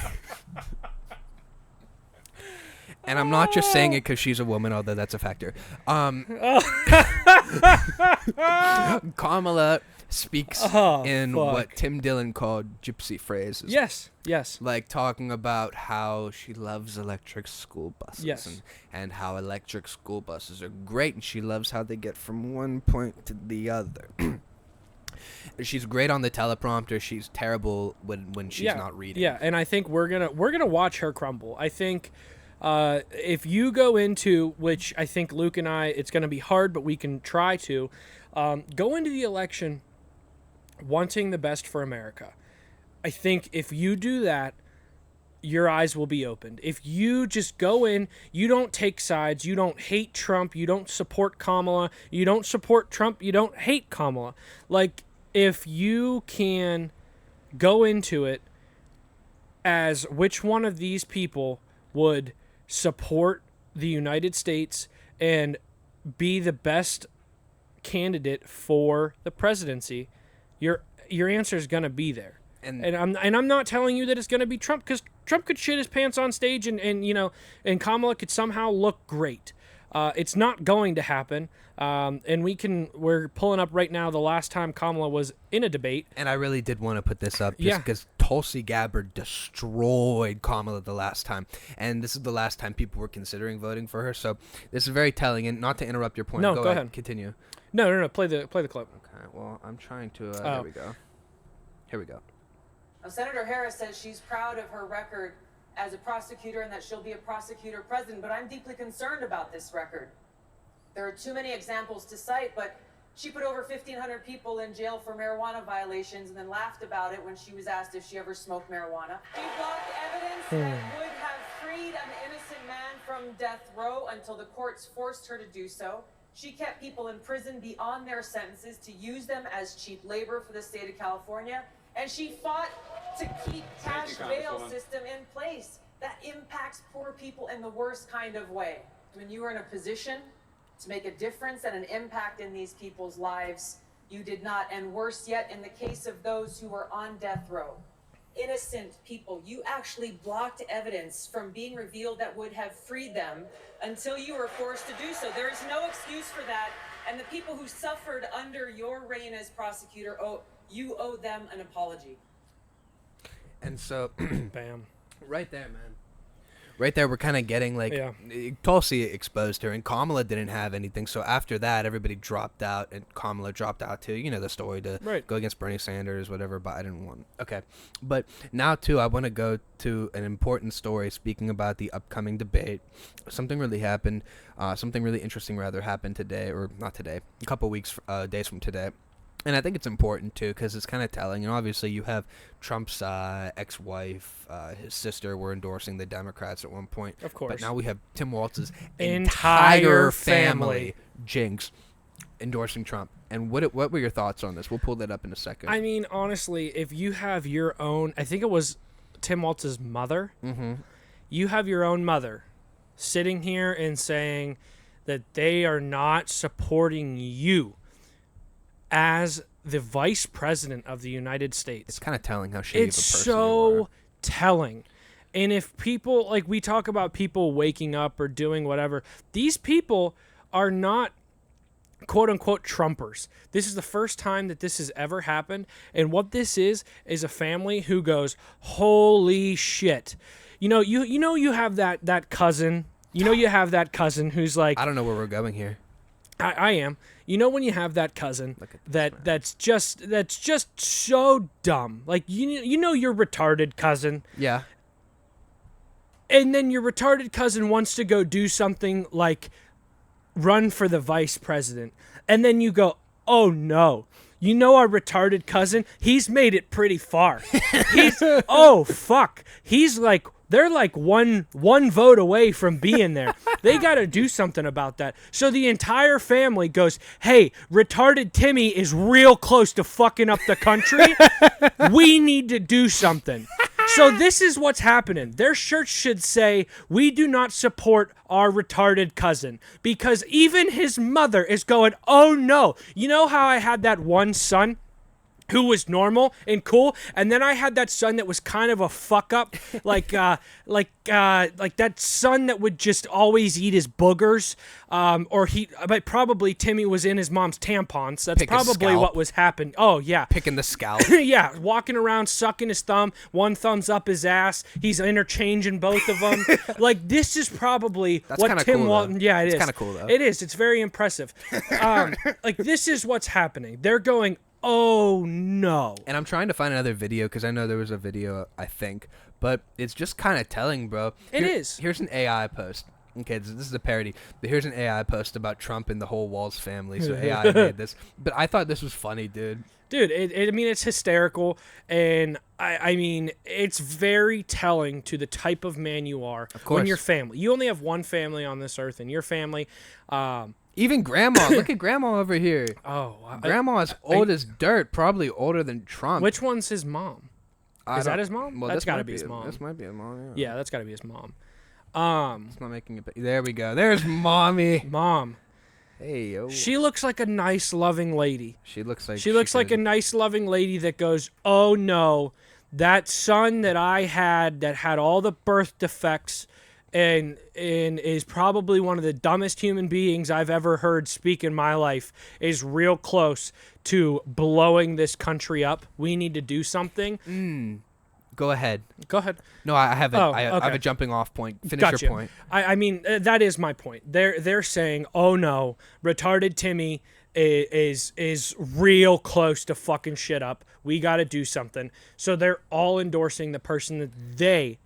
And I'm not just saying it because she's a woman, although that's a factor. Kamala speaks in what Tim Dillon called gypsy phrases. Yes. Like talking about how she loves electric school buses. Yes. And how electric school buses are great, and she loves how they get from one point to the other. She's great on the teleprompter. She's terrible when she's not reading. Yeah, and I think we're gonna watch her crumble. I think if you go into, which I think Luke and I, it's gonna be hard, but we can try to go into the election wanting the best for America. I think if you do that, your eyes will be opened. If you just go in, you don't take sides, you don't hate Trump, you don't support Kamala, you don't support Trump, you don't hate Kamala. Like, if you can go into it as which one of these people would support the United States and be the best candidate for the presidency, your answer is going to be there. And I'm not telling you that it's going to be Trump, because Trump could shit his pants on stage and Kamala could somehow look great. It's not going to happen. And we're pulling up right now the last time Kamala was in a debate. And I really did want to put this up just because Tulsi Gabbard destroyed Kamala the last time. And this is the last time people were considering voting for her. So this is very telling. And not to interrupt your point. No, go ahead. Continue. No. Play the clip. Okay. Well, I'm trying to. There we go. Here we go. Now, Senator Harris says she's proud of her record as a prosecutor and that she'll be a prosecutor president, but I'm deeply concerned about this record. There are too many examples to cite, but she put over 1,500 people in jail for marijuana violations and then laughed about it when she was asked if she ever smoked marijuana. She blocked evidence that would have freed an innocent man from death row until the courts forced her to do so. She kept people in prison beyond their sentences to use them as cheap labor for the state of California. And she fought to keep cash bail system in place. That impacts poor people in the worst kind of way. When you are in a position to make a difference and an impact in these people's lives, you did not. And worse yet, in the case of those who were on death row, innocent people, you actually blocked evidence from being revealed that would have freed them until you were forced to do so. There is no excuse for that. And the people who suffered under your reign as prosecutor, you owe them an apology. And so, bam, right there, man. Right there, we're kind of getting Tulsi exposed her, and Kamala didn't have anything. So after that, everybody dropped out, and Kamala dropped out too. You know the story, to go against Bernie Sanders, whatever. Biden won. Okay, but now too, I want to go to an important story. Speaking about the upcoming debate, something really happened. Something really interesting rather happened today, or not today, a couple days from today. And I think it's important, too, because it's kind of telling. And obviously, you have Trump's ex-wife, his sister were endorsing the Democrats at one point. Of course. But now we have Tim Walz's entire family, Jinx, endorsing Trump. And what were your thoughts on this? We'll pull that up in a second. I mean, honestly, if you have your own... I think it was Tim Walz's mother. Mm-hmm. You have your own mother sitting here and saying that they are not supporting you as the vice president of the United States. It's kind of telling how shitty of a person It's you so are. telling. And if people, like we talk about people waking up or doing whatever, these people are not quote unquote Trumpers. This is the first time that this has ever happened. And what this is a family who goes, holy shit. You know, you have that cousin. You know, you have that cousin who's like, I don't know where we're going here. I am. You know when you have that cousin that's just so dumb. Like you know your retarded cousin. Yeah. And then your retarded cousin wants to go do something like run for the vice president. And then you go, oh no. You know our retarded cousin? He's made it pretty far. Oh fuck. They're like one vote away from being there. They got to do something about that. So the entire family goes, hey, retarded Timmy is real close to fucking up the country. We need to do something. So this is what's happening. Their shirt should say, we do not support our retarded cousin. Because even his mother is going, oh no. You know how I had that one son who was normal and cool, and then I had that son that was kind of a fuck up, like that son that would just always eat his boogers, but probably Timmy was in his mom's tampons. That's probably what was happening. Oh yeah, picking the scalp. Yeah, walking around sucking his thumb, one thumb's up his ass. He's interchanging both of them. Like this is probably what Tim Walz. Yeah, it is. It's kind of cool though. It is. It's very impressive. Like this is what's happening. They're going, oh no. And I'm trying to find another video because I know there was a video, I think, but it's just kind of telling, bro. It is. Here's an AI post. Okay, this is a parody, but here's an AI post about Trump and the whole Walz family. So AI made this, but I thought this was funny, dude. Dude, I mean, it's hysterical, and I mean, it's very telling to the type of man you are when you're family. You only have one family on this earth, and your family. Even grandma. Look at grandma over here. Oh, grandma's old as dirt, probably older than Trump. Which one's his mom? Is that his mom? Well, that's got to be his mom. This might be his mom. Yeah, that's got to be his mom. It's not making it. There we go. There's mommy. Mom. Hey yo. She looks like a nice, loving lady. She looks like a nice, loving lady that goes, oh no, that son that I had that had all the birth defects. And is probably one of the dumbest human beings I've ever heard speak in my life, is real close to blowing this country up. We need to do something. Go ahead. Go ahead. No, I have I have a jumping off point. Finish Gotcha. your point. I mean, that is my point. They're saying, oh no, retarded Timmy is real close to fucking shit up. We got to do something. So they're all endorsing the person that they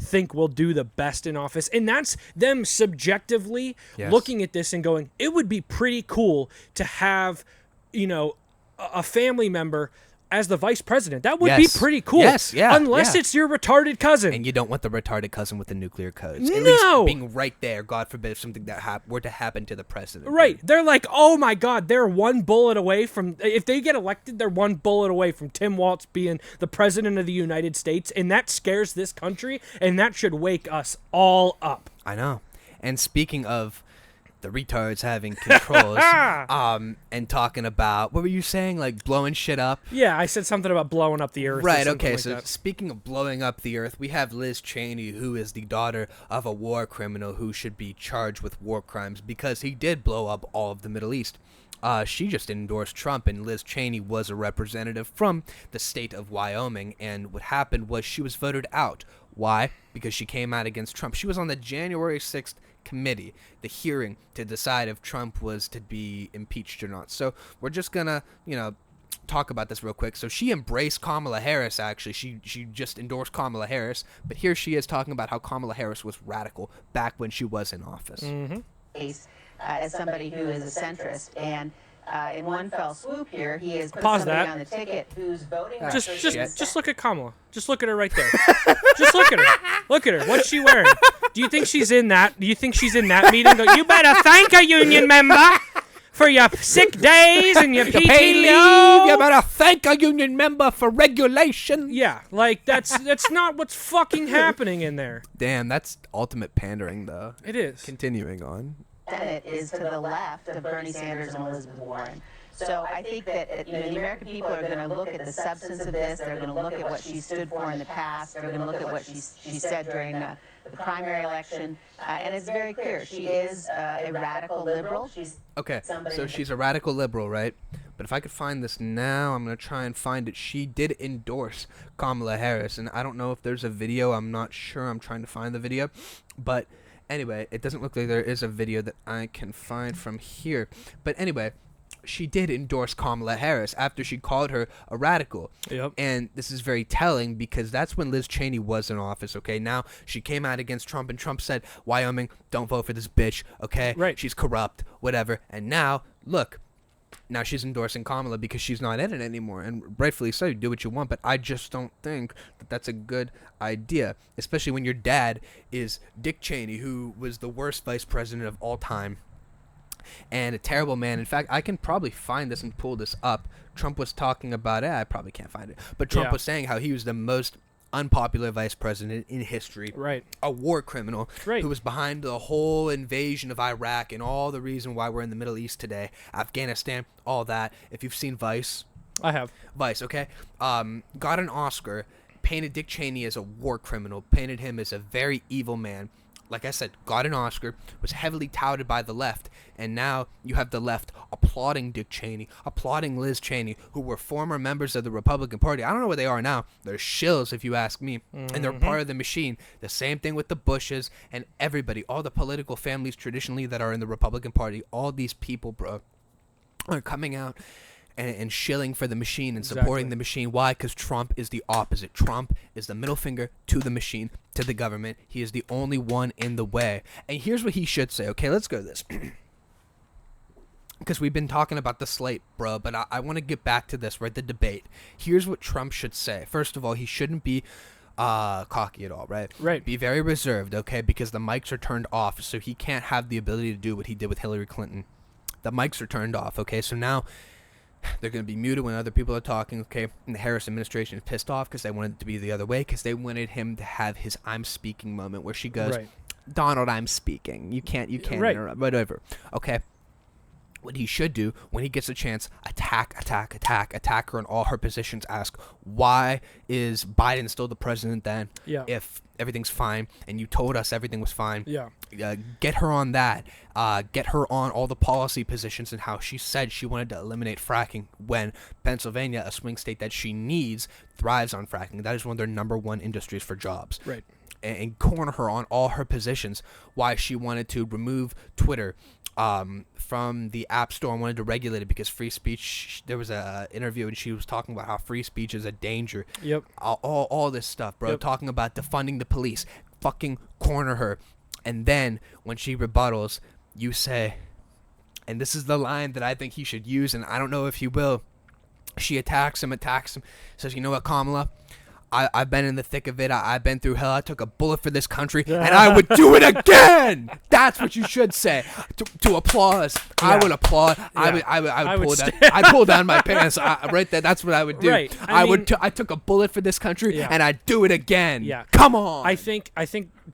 think will do the best in office, and that's them subjectively looking at this and going, it would be pretty cool to have, you know, a family member as the vice president. That would be pretty cool. Yes, yeah. Unless it's your retarded cousin. And you don't want the retarded cousin with the nuclear codes. No. At least being right there, God forbid, if something that were to happen to the president. Right. They're like, oh my God, they're one bullet away from, if they get elected, they're one bullet away from Tim Walz being the president of the United States. And that scares this country, and that should wake us all up. I know. And speaking of the retards having controls, and talking about, what were you saying, like blowing shit up? Yeah, I said something about blowing up the earth. Right, okay, like so that. Speaking of blowing up the earth, we have Liz Cheney, who is the daughter of a war criminal who should be charged with war crimes because he did blow up all of the Middle East. She just endorsed Trump, and Liz Cheney was a representative from the state of Wyoming, and what happened was she was voted out. Why? Because she came out against Trump. She was on the January 6th committee, the hearing to decide if Trump was to be impeached or not. So we're just gonna, talk about this real quick. So she embraced Kamala Harris, actually. She just endorsed Kamala Harris, but here she is talking about how Kamala Harris was radical back when she was in office. Mm-hmm. As somebody who is a centrist, and in one fell swoop here, he has put Pause somebody that. on the ticket who's voting. Just look at Kamala. Just look at her right there. Just look at her. Look at her. What's she wearing? Do you think she's in that? Do you think she's in that meeting? Go, you better thank a union member for your sick days and your PTO. Paid leave. You better thank a union member for regulation. Yeah, like that's not what's fucking happening in there. Damn, that's ultimate pandering, though. It is. Continuing on. Senate is to the left of Bernie Sanders and Elizabeth Warren. So I think that the American people are going to look at the substance of this. They're going to look at what she stood for in the past. They're going to look at what she said during the primary election. And it's very clear. She is a radical liberal. Okay, so she's a radical liberal, right? But if I could find this now, I'm going to try and find it. She did endorse Kamala Harris, and I don't know if there's a video. I'm not sure. I'm trying to find the video. But anyway, it doesn't look like there is a video that I can find from here. But anyway, she did endorse Kamala Harris after she called her a radical. Yep. And this is very telling because that's when Liz Cheney was in office, okay? Now she came out against Trump, and Trump said, Wyoming, don't vote for this bitch, okay? Right. She's corrupt, whatever. And now, look, now she's endorsing Kamala because she's not in it anymore, and rightfully so. Do what you want, but I just don't think that that's a good idea, especially when your dad is Dick Cheney, who was the worst vice president of all time and a terrible man. In fact, I can probably find this and pull this up. Trump was talking about it. I probably can't find it, but Trump was saying how he was the most unpopular vice president in history. Right. A war criminal who was behind the whole invasion of Iraq and all the reason why we're in the Middle East today, Afghanistan, all that. If you've seen Vice. I have. Vice, okay. Got an Oscar, painted Dick Cheney as a war criminal, painted him as a very evil man. Like I said, got an Oscar, was heavily touted by the left, and now you have the left applauding Dick Cheney, applauding Liz Cheney, who were former members of the Republican Party. I don't know where they are now. They're shills, if you ask me, and they're part of the machine. The same thing with the Bushes and everybody, all the political families traditionally that are in the Republican Party. All these people, bro, are coming out and shilling for the machine and supporting the machine. Why? Because Trump is the opposite. Trump is the middle finger to the machine, to the government. He is the only one in the way. And here's what he should say. Okay, let's go to this. Because we've been talking about the slate, bro, but I want to get back to this, right? The debate. Here's what Trump should say. First of all, he shouldn't be cocky at all, right? Right. Be very reserved, okay? Because the mics are turned off, so he can't have the ability to do what he did with Hillary Clinton. The mics are turned off, okay? So now they're going to be muted when other people are talking, okay? And the Harris administration is pissed off because they wanted it to be the other way, because they wanted him to have his I'm speaking moment where she goes, Donald, I'm speaking. You can't interrupt, whatever. Okay? What he should do when he gets a chance, attack her in all her positions. Ask, why is Biden still the president then? Yeah. If everything's fine and you told us everything was fine. Yeah. Get her on that. Get her on all the policy positions and how she said she wanted to eliminate fracking when Pennsylvania, a swing state that she needs, thrives on fracking. That is one of their number one industries for jobs. Right. And corner her on all her positions. Why she wanted to remove Twitter from the App Store and wanted to regulate it because free speech. There was a interview and she was talking about how free speech is a danger. Yep. All this stuff, bro. Yep. Talking about defunding the police. Fucking corner her. And then when she rebuttals, you say, and this is the line that I think he should use, and I don't know if he will. She attacks him, says, you know what, Kamala? I've been in the thick of it. I've been through hell. I took a bullet for this country, and I would do it again. That's what you should say. To applause, I would applaud. Yeah. I would pull down. I pull down my pants. Right there. That's what I would do. Right. I took a bullet for this country, and I'd do it again. Yeah. Come on. I think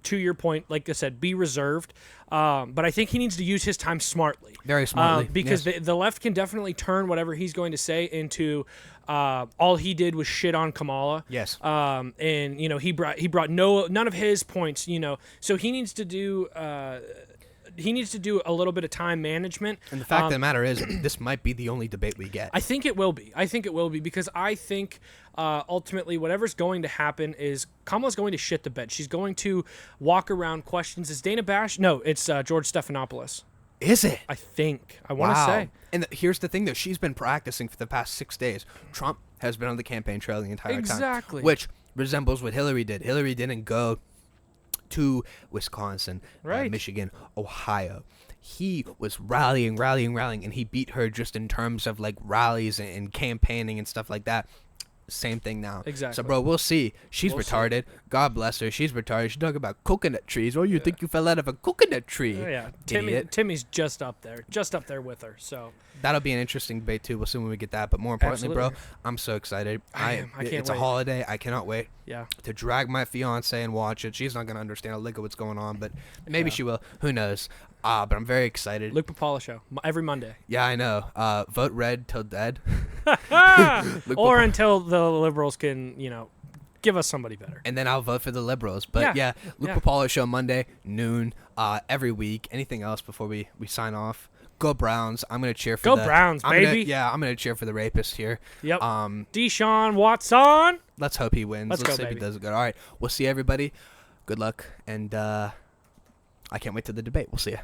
to your point, like I said, be reserved. But I think he needs to use his time smartly. Very smartly. Because the left can definitely turn whatever he's going to say into all he did was shit on Kamala. Yes. And you know he brought none of his points. You know, so he needs to do. He needs to do a little bit of time management. And the fact of the matter is, this might be the only debate we get. I think it will be. Because I think ultimately whatever's going to happen is Kamala's going to shit the bed. She's going to walk around questions. Is Dana Bash? No, it's George Stephanopoulos. Is it? I think. I want to say. And here's the thing, though. She's been practicing for the past 6 days. Trump has been on the campaign trail the entire time. Exactly. Which resembles what Hillary did. Hillary didn't go to Wisconsin, Michigan, Ohio. He was rallying, and he beat her just in terms of like rallies and campaigning and stuff like that. Same thing now. Exactly. So, bro, we'll see. She's retarded. God bless her. She's retarded. She's talking about coconut trees. Oh, you think you fell out of a coconut tree? Oh, yeah. Idiot. Timmy's just up there with her. So that'll be an interesting debate too. We'll see when we get that. But more importantly, bro, I'm so excited. I can't wait. It's a holiday. I cannot wait. Yeah. To drag my fiance and watch it. She's not gonna understand a lick of what's going on, but maybe she will. Who knows? But I'm very excited. Luke Pipala show every Monday. Yeah, I know. Vote red till dead. Or until the liberals can, give us somebody better. And then I'll vote for the liberals. But yeah Luke Pipala show Monday, noon, every week. Anything else before we sign off? Go Browns. I'm going to cheer for Browns, baby. I'm going to cheer for the rapist here. Yep. Deshaun Watson. Let's hope he wins. Let's see if he does good. All right. We'll see everybody. Good luck. And I can't wait till the debate. We'll see you.